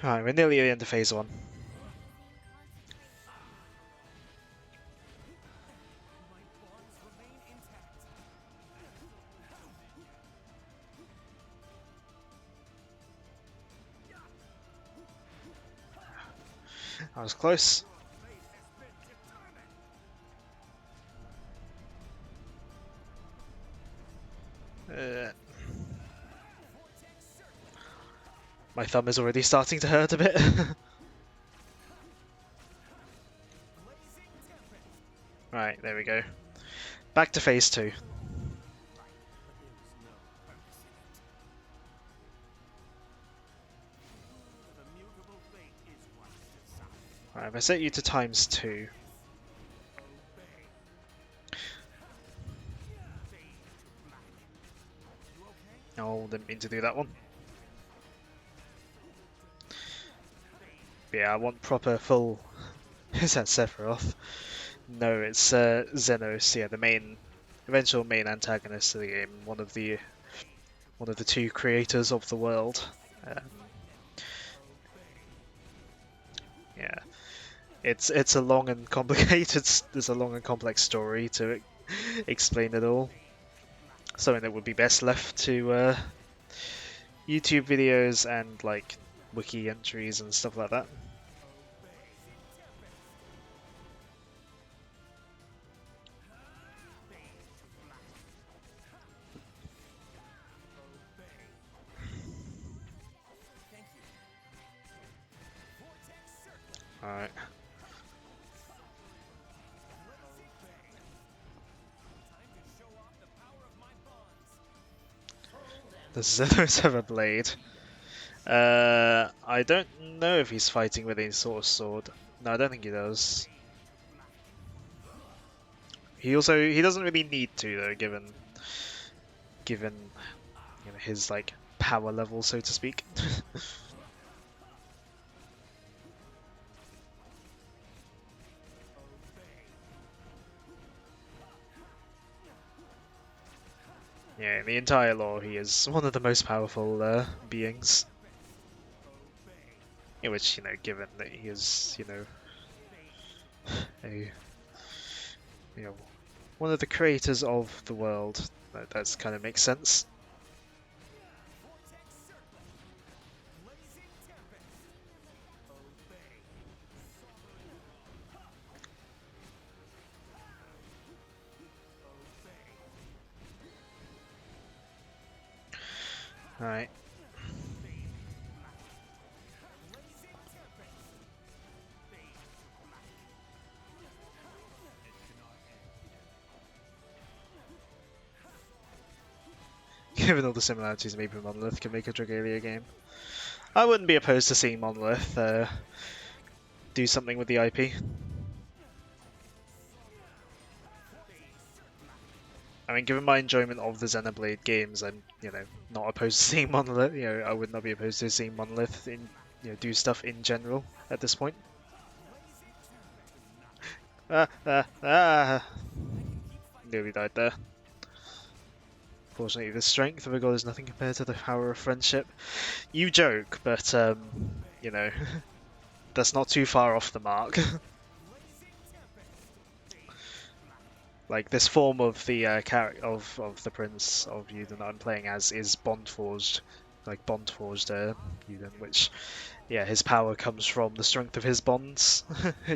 Alright, we're nearly at the end of phase 1. I was close. My thumb is already starting to hurt a bit. Right, there we go. Back to phase 2. Right, if I set you to ×2. Oh, didn't mean to do that one. But yeah, I want proper full... Is that Sephiroth? No, it's Xenos, yeah, the eventual main antagonist of the game, one of the two creators of the world. Um, yeah, it's a long and complicated. There's a long and complex story to explain it all. Something that would be best left to YouTube videos and like wiki entries and stuff like that. Alright. The Xenos have a blade. I don't know if he's fighting with any sort of sword. No, I don't think he does. He doesn't really need to though, given his like power level, so to speak. Yeah, in the entire lore, he is one of the most powerful beings. In which, given that he is, a, one of the creators of the world, that's kind of makes sense. Alright. Given all the similarities, maybe Monolith can make a Dragalia game. I wouldn't be opposed to seeing Monolith do something with the IP. I mean, given my enjoyment of the Xenoblade games, I'm, not opposed to seeing Monolith. I would not be opposed to seeing Monolith do stuff in general at this point. Nearly died there. Fortunately, the strength of a god is nothing compared to the power of friendship. You joke, but that's not too far off the mark. Like this form of the character of the Prince of Yuden that I'm playing as is Bond-forged, like Bond-forged Yuden, which, yeah, his power comes from the strength of his bonds.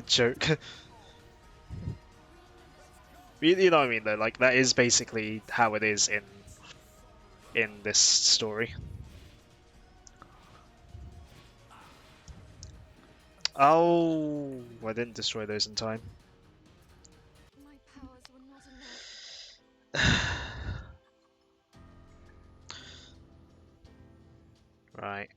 Joke. You know what I mean though? Like that is basically how it is in this story. Oh, I didn't destroy those in time. My powers were not enough. Right.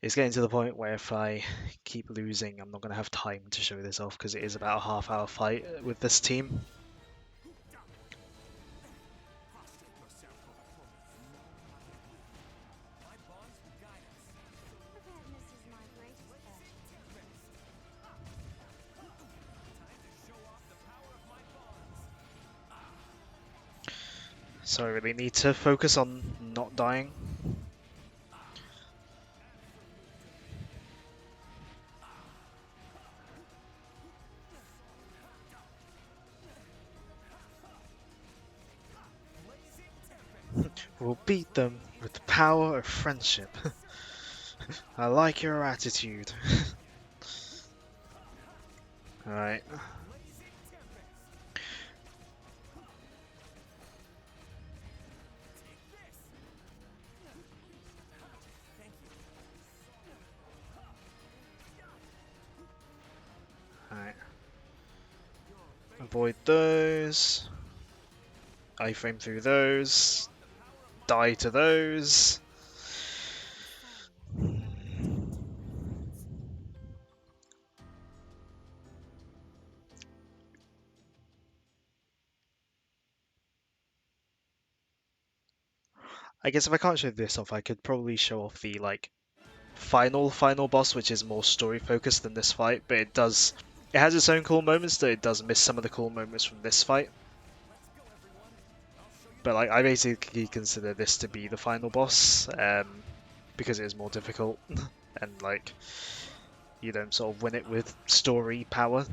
It's getting to the point where if I keep losing, I'm not going to have time to show this off because it is about a half-hour fight with this team. Preparedness is my greatest asset. So I really need to focus on not dying. We'll beat them with the power of friendship. I like your attitude. Alright. Alright. Avoid those. Iframe through those. Die to those. I guess if I can't show this off, I could probably show off the like final boss, which is more story focused than this fight, but it has its own cool moments, though it does miss some of the cool moments from this fight. But like I basically consider this to be the final boss, because it is more difficult and like you don't sort of win it with story power.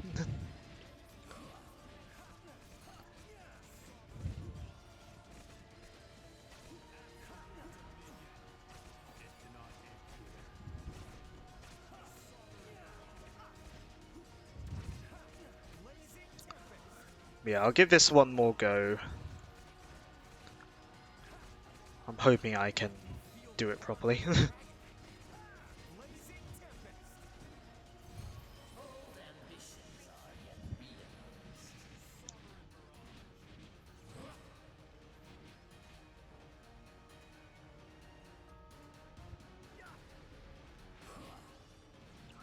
Yeah, I'll give this one more go. I'm hoping I can do it properly.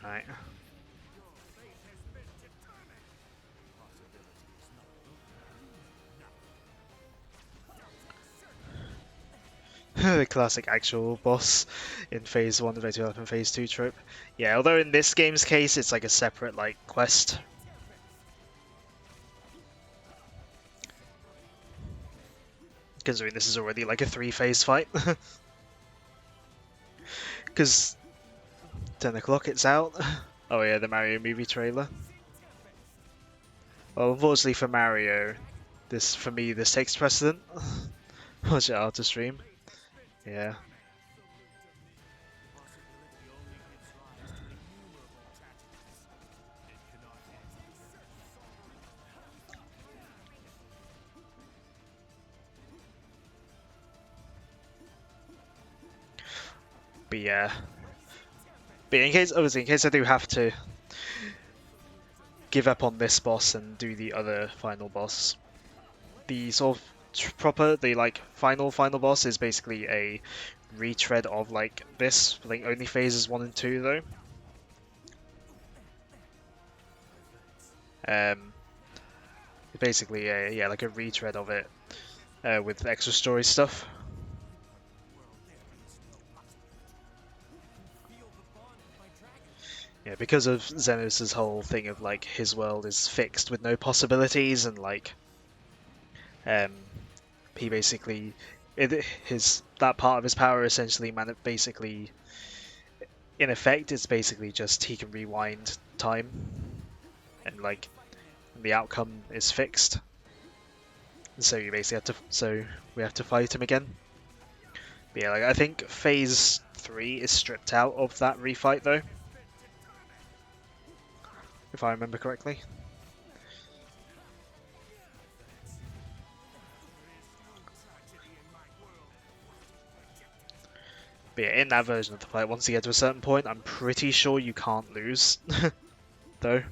Right. The classic actual boss in phase 1 of develop and phase 2 trope. Yeah, although in this game's case it's like a separate like quest. Considering this is already like a 3-phase fight. Because 10 o'clock it's out. Oh yeah, the Mario movie trailer. Well, unfortunately for Mario, for me this takes precedent. Watch it after stream. Yeah. But yeah. But in case I do have to give up on this boss and do the other final boss, the sort of the like final boss is basically a retread of like this. I think only phases 1 and 2 though. Basically yeah, like a retread of it with extra story stuff. Yeah, because of Xenos' whole thing of like his world is fixed with no possibilities, and like he basically that part of his power essentially basically in effect it's basically just he can rewind time, and like the outcome is fixed. And so you basically we have to fight him again. But yeah, like I think phase 3 is stripped out of that refight though, if I remember correctly. But yeah, in that version of the fight, once you get to a certain point, I'm pretty sure you can't lose, though.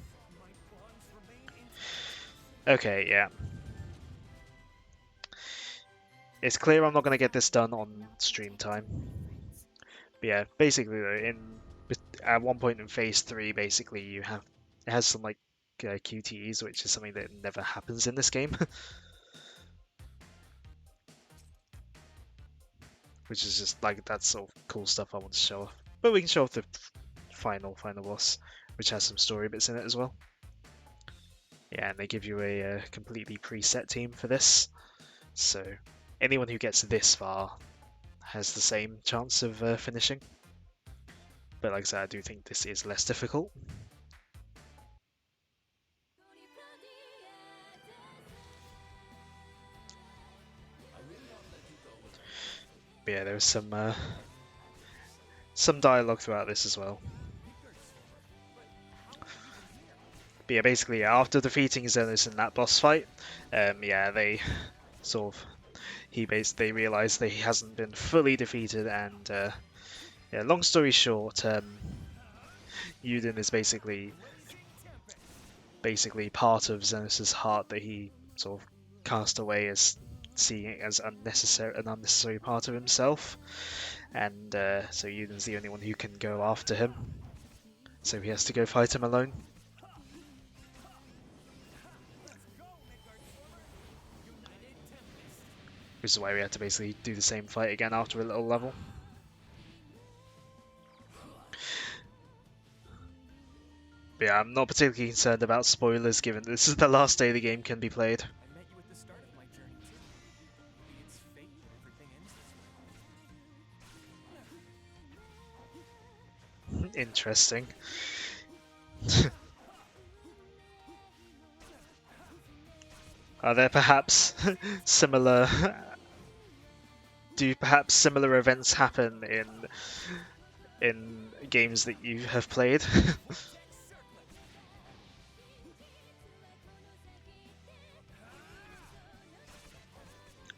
Okay, yeah. It's clear I'm not going to get this done on stream time. But yeah, basically though, at one point in phase 3, basically it has some like QTEs, which is something that never happens in this game. Which is just like that's sort of cool stuff I want to show off. But we can show off the final boss, which has some story bits in it as well. Yeah, and they give you a completely preset team for this, so anyone who gets this far has the same chance of finishing. But like I said, I do think this is less difficult. But yeah, there's some dialogue throughout this as well. But yeah, basically, yeah, after defeating Xenos in that boss fight, yeah, they sort of they realise that he hasn't been fully defeated, and yeah, long story short, Yuden is basically part of Xenos' heart that he sort of cast away, as seeing it as an unnecessary part of himself, and so Yuden's the only one who can go after him, so he has to go fight him alone. Which is why we had to basically do the same fight again after a little level. But yeah, I'm not particularly concerned about spoilers, given this is the last day the game can be played. I met you at the start of my journey, too. Maybe it's fate that everything ends this way. Interesting. Are there perhaps similar... Do perhaps similar events happen in games that you have played?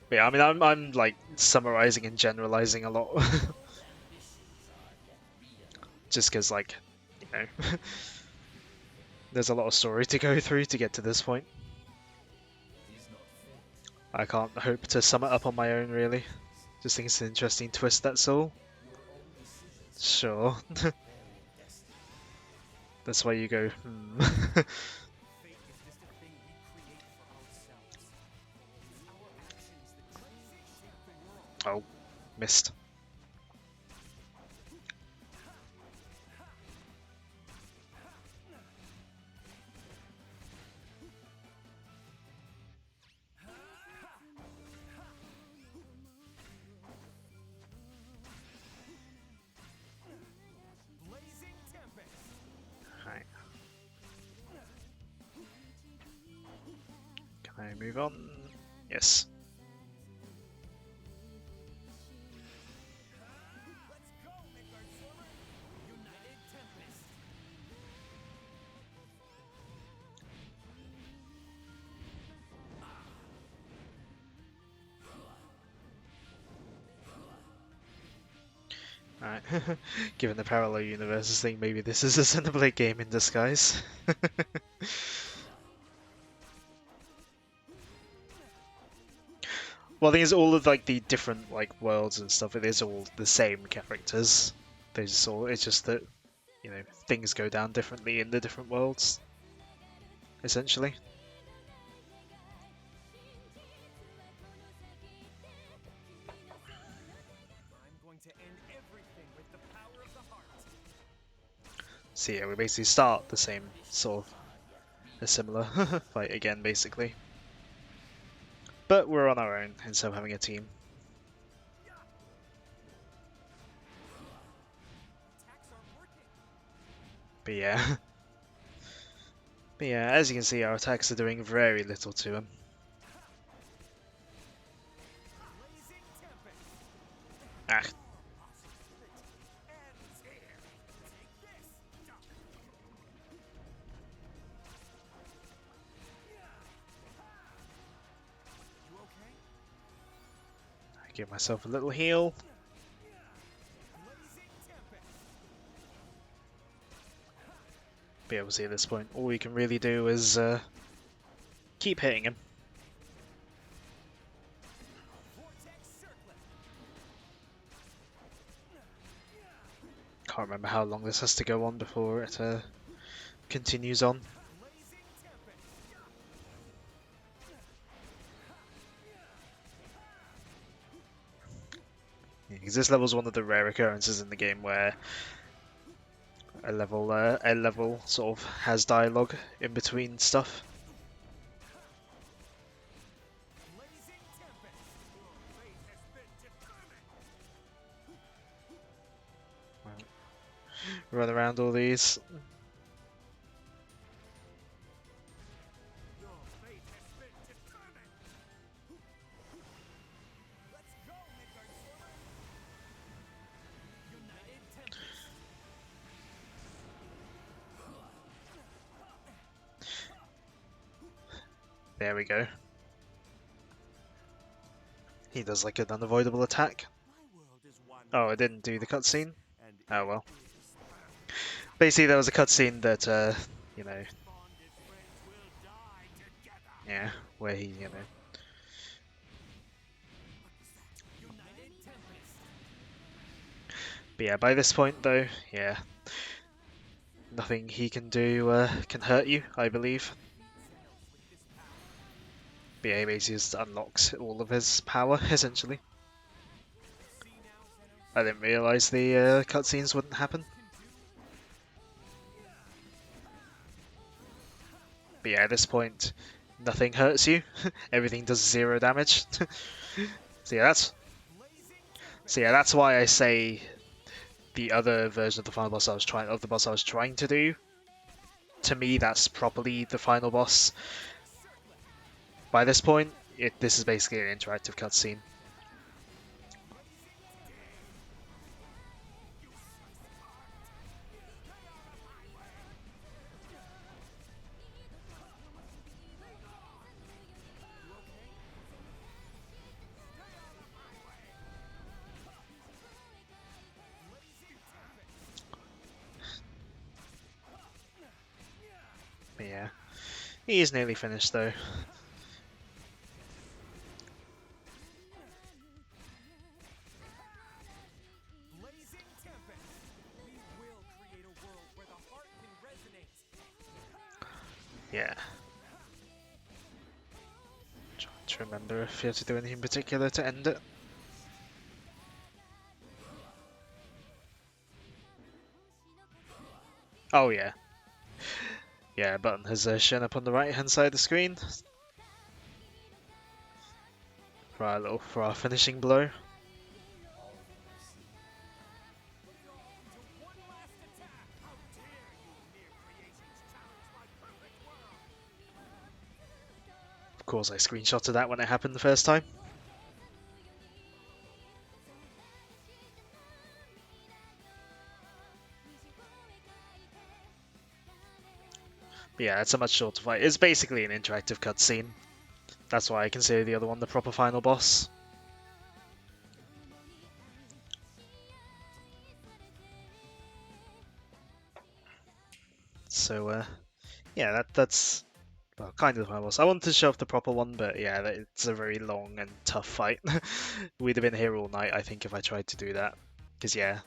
But yeah, I mean, I'm like summarizing and generalizing a lot, just because like, you know, there's a lot of story to go through to get to this point. I can't hope to sum it up on my own, really. Just think it's an interesting twist, that's all. Sure. That's why you go, hmm. Fate is just a thing we create for ourselves. It's our actions that shape the world. Oh, missed. Blazing Tempest. Right. Can I move on? Yes. Let's go, Midgard Swimmer. United Tempest. Alright. Given the parallel universes thing, maybe this is a Xenoblade game in disguise. Well, I think it's all of like the different like worlds and stuff. It is all the same characters. It's just that, you know, things go down differently in the different worlds, essentially. I'm going to end everything with the power of the heart. So yeah, we basically start the same sort of a similar fight again, basically. But we're on our own instead of having a team. Attacks aren't working. But yeah. But yeah, as you can see, our attacks are doing very little to him. Blazing Tempest. Ah, Ends here. Take this. You okay? I give myself a little heal. Blazing Tempest. But yeah, we'll see at this point. All we can really do is keep hitting him. Vortex Circlet. Can't remember how long this has to go on before it continues on. Blazing Tempest. Because this level is one of the rare occurrences in the game where a level sort of has dialogue in between stuff. Blazing Tempest. Fate has been determined. Run around all these. Your fate has been determined. Let's go, Midgard Swimmer. United Tempest. There we go. He does like an unavoidable attack. Oh, I didn't do the cutscene. Oh well. Basically, there was a cutscene that, you know, yeah, where he, you know. But yeah, by this point though, yeah, nothing he can do can hurt you, I believe. But yeah, he basically just unlocks all of his power, essentially. I didn't realise the cutscenes wouldn't happen. But yeah, at this point, nothing hurts you. Everything does 0 damage. So yeah, that's why I say the other version of the final boss I was trying to do. To me, that's properly the final boss. By this point, this is basically an interactive cutscene. But yeah, he is nearly finished though. Yeah. Trying to remember if you have to do anything particular to end it. Oh yeah. Yeah, a button has shown up on the right hand side of the screen. For our finishing blow. Of course I screenshotted that when it happened the first time. But yeah, it's a much shorter fight. It's basically an interactive cutscene. That's why I consider the other one the proper final boss. So, yeah, that's well, kind of the final boss. I wanted to show off the proper one, but yeah, it's a very long and tough fight. We'd have been here all night, I think, if I tried to do that. Because yeah,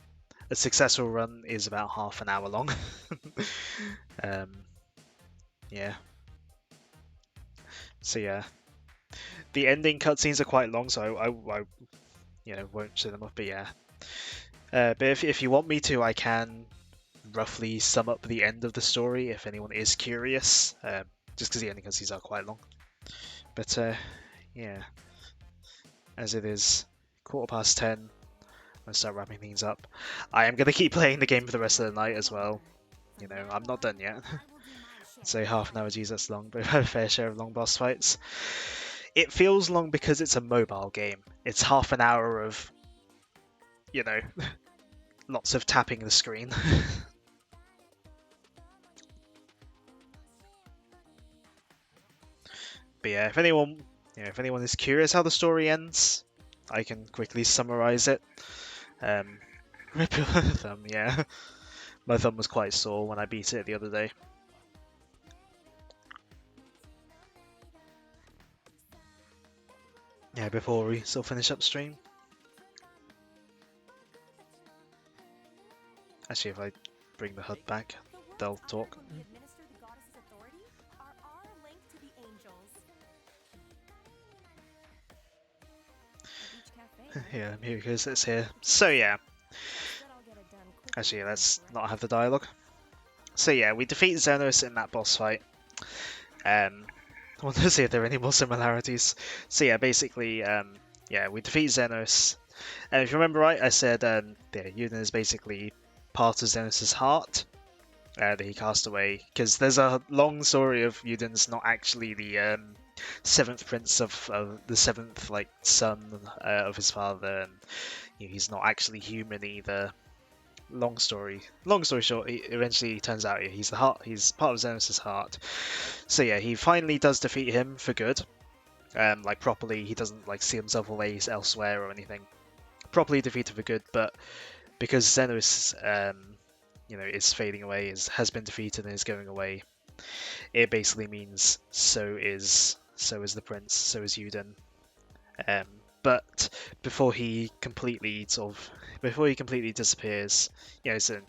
a successful run is about half an hour long. Yeah. So yeah, the ending cutscenes are quite long, so I won't show them up. But yeah, but if you want me to, I can roughly sum up the end of the story if anyone is curious. Just because the ending cutscenes are quite long. But yeah, as it is 10:15, I'll start wrapping things up. I am gonna keep playing the game for the rest of the night as well. You know, I'm not done yet. Say half an hour, geez, that's long, but I've had a fair share of long boss fights. It feels long because it's a mobile game. It's half an hour of, you know, lots of tapping the screen. But yeah, if anyone is curious how the story ends, I can quickly summarize it. Rip your thumb, yeah. My thumb was quite sore when I beat it the other day. Yeah, before we still finish up stream. Actually, if I bring the HUD back, they'll talk. Yeah, here goes, it's here. So yeah. Actually, let's not have the dialogue. So yeah, we defeat Xenos in that boss fight. I want to see if there are any more similarities. So yeah, basically, yeah, we defeat Xenos. And if you remember right, I said yeah, Yuden is basically part of Xenos' heart that he cast away. Because there's a long story of Yuden's not actually the seventh prince of the seventh son of his father, and he's not actually human either. long story short, he eventually turns out he's the heart. He's part of Xenos' heart. So yeah, he finally does defeat him for good. Like properly, he doesn't like see himself away elsewhere or anything. Properly defeated for good, but because Xenos, is fading away, has been defeated and is going away, it basically means so is the prince, so is Yuden. But before he completely disappears, so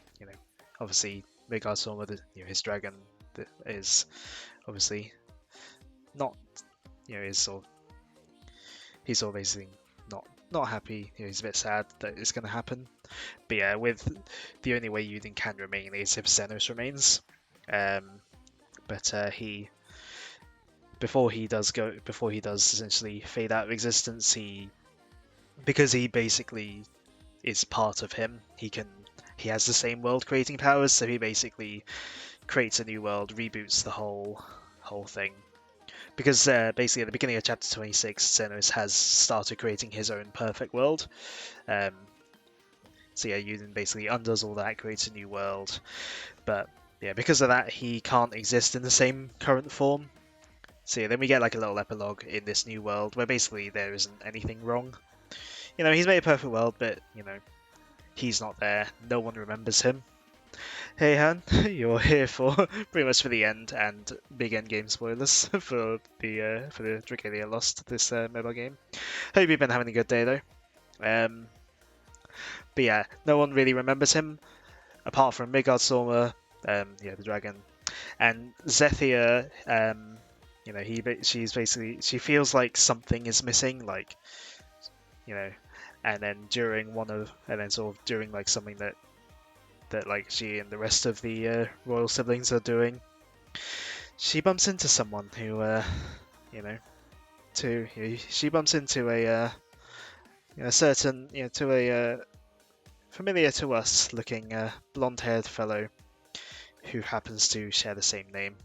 obviously Midgard Soma, his dragon, is obviously not, is he's sort of basically not happy. He's a bit sad that it's going to happen. But yeah, with the only way Yuden can remain is if Xenos remains. But he before he does essentially fade out of existence, because he basically is part of him, he has the same world creating powers, so he basically creates a new world, reboots the whole thing. Because basically at the beginning of chapter 26, Xenos has started creating his own perfect world. So yeah, Yuden basically undoes all that, creates a new world. But yeah, because of that, he can't exist in the same current form. So yeah, then we get like a little epilogue in this new world where basically there isn't anything wrong. He's made a perfect world, but he's not there. No one remembers him. Hey Han, you're here for pretty much for the end and big end game spoilers for the Dragalia Lost, this mobile game. Hope you've been having a good day though. But yeah, no one really remembers him apart from Midgard Soma, the dragon, and Zethia. She feels like something is missing, like and then during like something that like she and the rest of the royal siblings are doing, she bumps into someone who she bumps into a certain to a familiar to us looking blonde-haired fellow who happens to share the same name.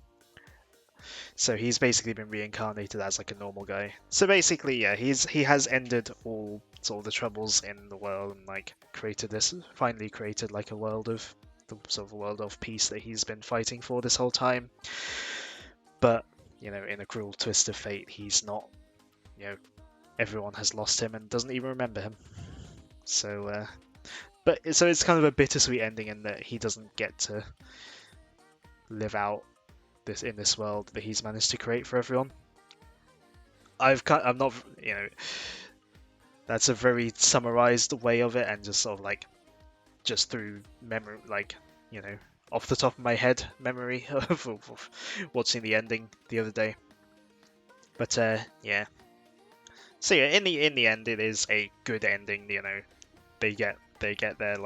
So he's basically been reincarnated as like a normal guy. So basically, yeah, he has ended all sort of the troubles in the world and like finally created like a world of the sort of world of peace that he's been fighting for this whole time. But in a cruel twist of fate, he's not. Everyone has lost him and doesn't even remember him. So, so it's kind of a bittersweet ending in that he doesn't get to live out in this world that he's managed to create for everyone. I'm not, that's a very summarized way of it, and just sort of like just through memory, like off the top of my head memory of watching the ending the other day. But yeah. So yeah, in the end, it is a good ending. They get their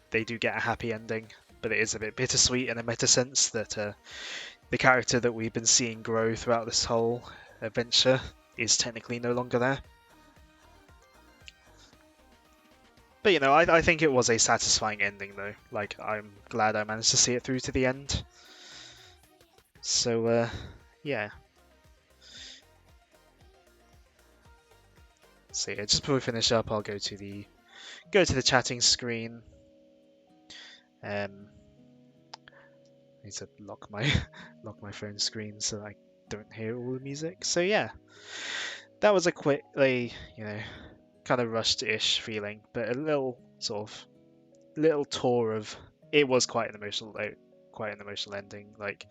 they do get a happy ending, but it is a bit bittersweet in a meta sense that the character that we've been seeing grow throughout this whole adventure is technically no longer there. But I think it was a satisfying ending though. Like, I'm glad I managed to see it through to the end. So yeah. So yeah, just before we finish up, I'll go to the chatting screen. I need to lock my phone screen so I don't hear all the music. So yeah, that was a quickly, kind of rushed-ish feeling, but a little tour of. It was quite an emotional ending. Like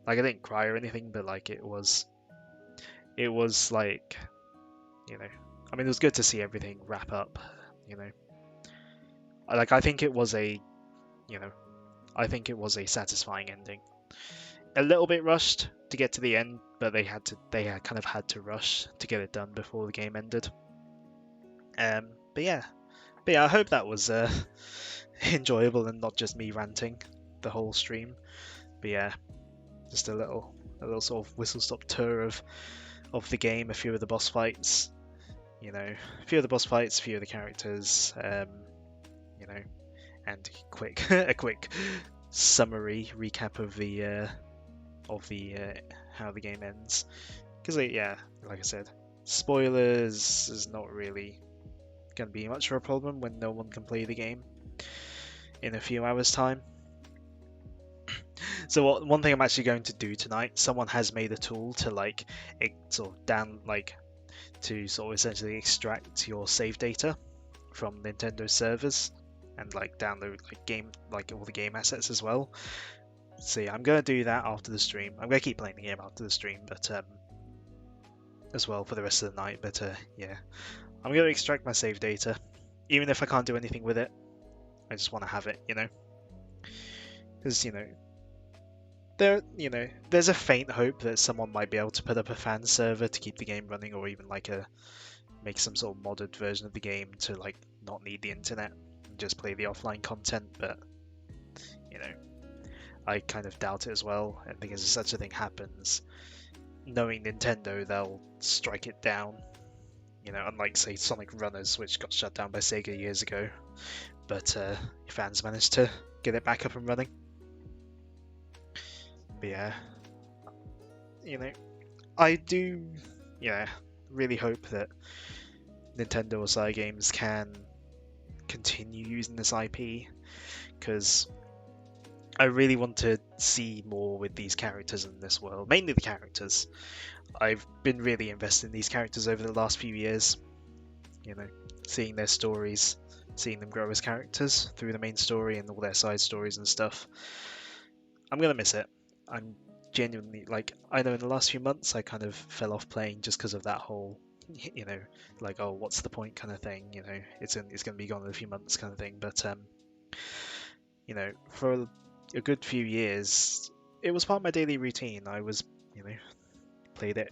I didn't cry or anything, but like it was like, I mean, it was good to see everything wrap up. Like I think it was a satisfying ending. A little bit rushed to get to the end, but they had to rush to get it done before the game ended. But yeah, I hope that was enjoyable and not just me ranting the whole stream. But yeah, just a little sort of whistle-stop tour of the game, a few of the boss fights, a few of the characters, and a quick summary recap of the how the game ends. Because yeah, like I said, spoilers is not really going to be much of a problem when no one can play the game. in a few hours' time. So one thing I'm actually going to do tonight, someone has made a tool to like to sort of essentially extract your save data from Nintendo servers and like download all the game assets as well. So yeah, I'm gonna do that after the stream. I'm gonna keep playing the game after the stream, but as well for the rest of the night. But yeah, I'm gonna extract my save data, even if I can't do anything with it. I just want to have it, because there's a faint hope that someone might be able to put up a fan server to keep the game running, or even make some sort of modded version of the game to like not need the internet and just play the offline content. But I kind of doubt it as well. And because if such a thing happens, knowing Nintendo, they'll strike it down. Unlike say Sonic Runners, which got shut down by Sega years ago, but fans managed to get it back up and running. But yeah, I do, really hope that Nintendo or Side Games can continue using this IP, because I really want to see more with these characters in this world, mainly the characters. I've been really invested in these characters over the last few years, seeing their stories, seeing them grow as characters through the main story and all their side stories and stuff. I'm gonna miss it. I'm genuinely, I know in the last few months I kind of fell off playing just because of that whole, oh, what's the point kind of thing, it's gonna be gone in a few months kind of thing. But for a good few years, it was part of my daily routine. I was, played it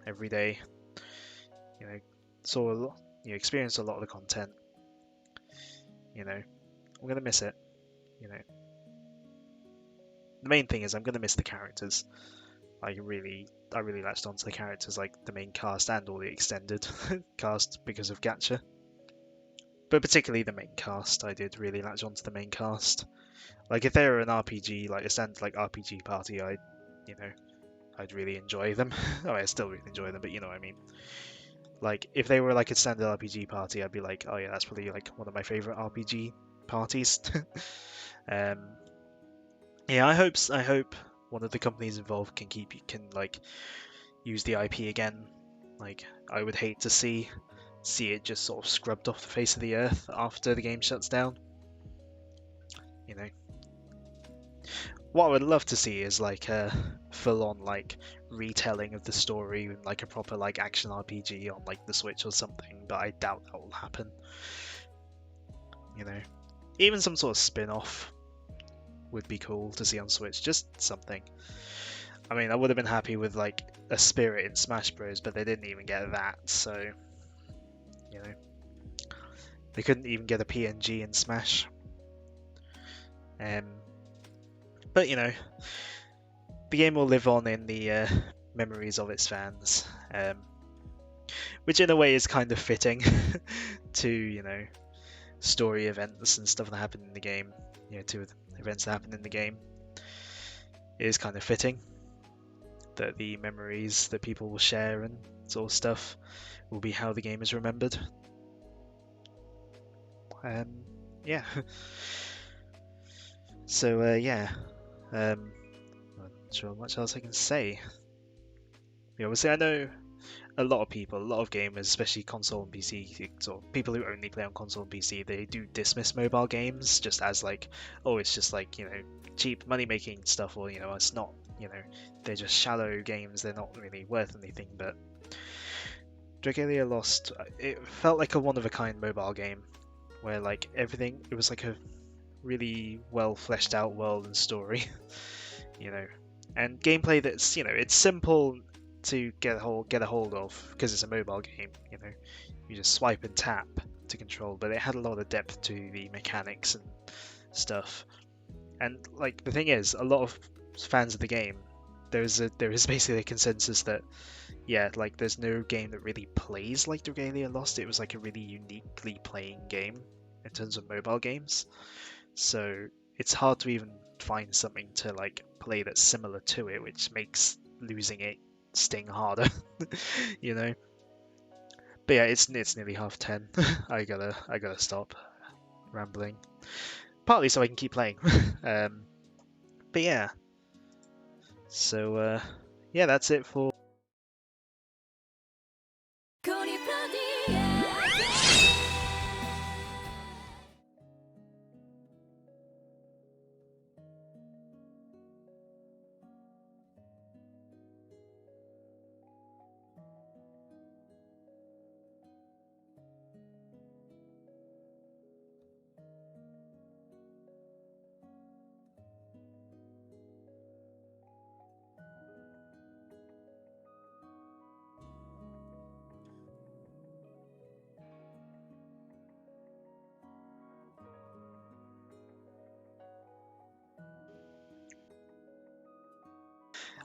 every day, saw a lot, experienced a lot of the content. I'm gonna miss it. The main thing is I'm gonna miss the characters. I really latched onto the characters, like the main cast and all the extended cast, because of Gacha. But particularly the main cast, I did really latch onto the main cast. Like if they were an RPG, like a standard RPG party, I'd really enjoy them. Oh, I still really enjoy them, but you know what I mean. Like if they were like a standard RPG party, I'd be like, oh yeah, that's probably like one of my favorite RPG parties. Yeah, I hope one of the companies involved can use the IP again. Like I would hate to see it just sort of scrubbed off the face of the earth after the game shuts down. What I would love to see is like a full-on retelling of the story in like a proper action RPG on the Switch or something, but I doubt that will happen. Even some sort of spin-off would be cool to see on Switch, just something. I mean, I would have been happy with a Spirit in Smash Bros, but they didn't even get that, so they couldn't even get a PNG in Smash. But the game will live on in the memories of its fans, which in a way is kind of fitting to story events and stuff that happen in the game. To events that happen in the game, it is kind of fitting that the memories that people will share and sort of stuff will be how the game is remembered. Yeah. So yeah, I'm not sure much else I can say. Obviously I know a lot of gamers, especially console and PC, sort of people who only play on console and PC, they do dismiss mobile games just as oh, it's just cheap money making stuff, or it's not, they're just shallow games, they're not really worth anything. But Dragalia Lost, it felt like a one of a kind mobile game where everything, it was a really well fleshed out world and story, and gameplay that's it's simple to get a hold of because it's a mobile game. You just swipe and tap to control, but it had a lot of depth to the mechanics and stuff. And the thing is, a lot of fans of the game, there is basically a consensus that there's no game that really plays like Dragalia Lost. It was a really uniquely playing game in terms of mobile games, so it's hard to even find something to play that's similar to it, which makes losing it sting harder. But yeah, it's nearly 10:30. I gotta stop rambling. partly so I can keep playing. But yeah, so yeah, that's it for.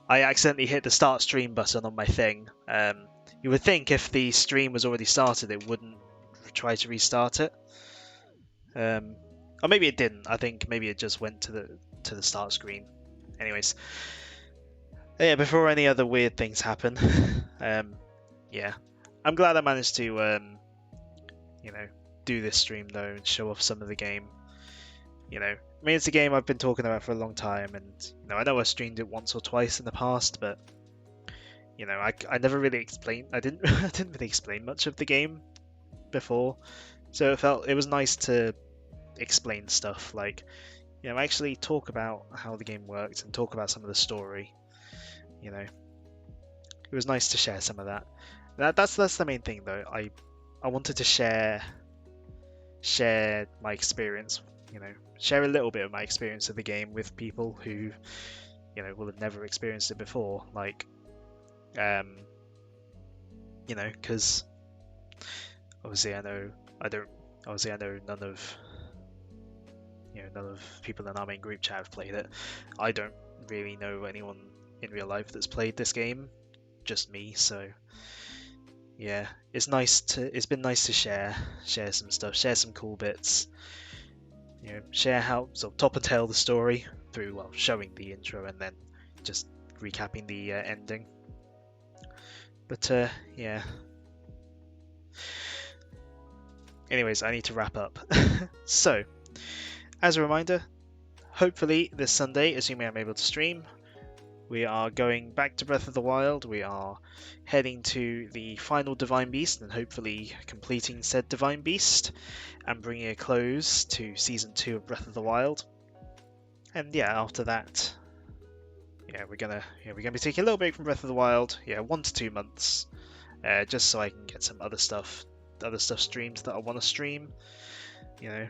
I accidentally hit the start stream button on my thing. You would think if the stream was already started, it wouldn't try to restart it. Or maybe it didn't. I think maybe it just went to the start screen. Anyways, yeah. Before any other weird things happen, yeah, I'm glad I managed to you know, do this stream though and show off some of the game. You know, I mean, it's a game I've been talking about for a long time, and you know, I know I streamed it once or twice in the past, but you know, I never really explained. I didn't I didn't really explain much of the game before, so it was nice to explain stuff like, you know, actually talk about how the game worked and talk about some of the story. You know, it was nice to share some of that. That's the main thing though. I wanted to share my experience. You know, share a little bit of my experience of the game with people who, you know, will have never experienced it before. Like, you know, because obviously I know none of, you know, none of people in our main group chat have played it. I don't really know anyone in real life that's played this game, just me. So yeah, it's been nice to share some stuff, share some cool bits. You know, share how sort of top and tail the story through, well, showing the intro and then just recapping the ending. But yeah. Anyways, I need to wrap up. So, as a reminder, hopefully this Sunday, assuming I'm able to stream, we are going back to Breath of the Wild. We are heading to the final Divine Beast and hopefully completing said Divine Beast and bringing a close to Season 2 of Breath of the Wild. And yeah, after that, yeah, we're gonna be taking a little break from Breath of the Wild. Yeah, 1 to 2 months, just so I can get some other stuff streamed that I want to stream. You know,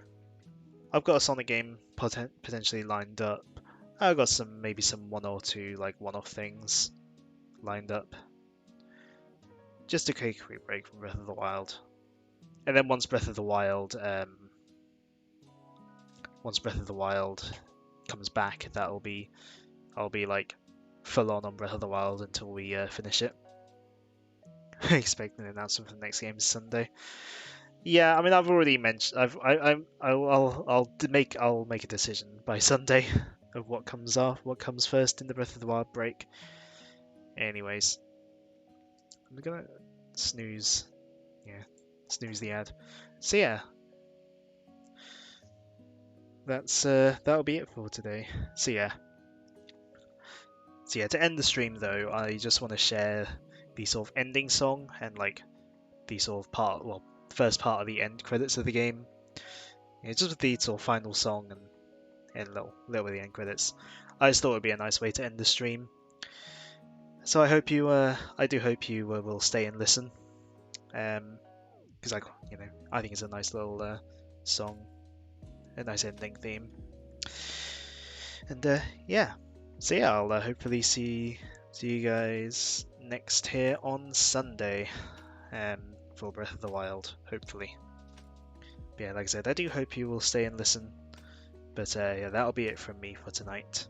I've got a Sonic game potentially lined up. I've got maybe some 1 or 2 like one-off things lined up. Just to take a quick break from Breath of the Wild, and then once Breath of the Wild comes back, I'll be like full on Breath of the Wild until we finish it. Expecting an announcement for the next game Sunday. Yeah, I mean, I've already mentioned. I'll make a decision by Sunday of what comes first in the Breath of the Wild break. Anyways, I'm gonna snooze the ad. So yeah, that'll be it for today. So yeah, to end the stream though, I just want to share the sort of ending song and like the sort of first part of the end credits of the game. Yeah, just with the sort of final song and a little bit of the end credits. I just thought it would be a nice way to end the stream. So I do hope you will stay and listen, because I think it's a nice little song, a nice ending theme, and yeah. So yeah, I'll hopefully see you guys next here on Sunday, for Breath of the Wild, hopefully. But yeah, like I said, I do hope you will stay and listen. But yeah, that'll be it from me for tonight.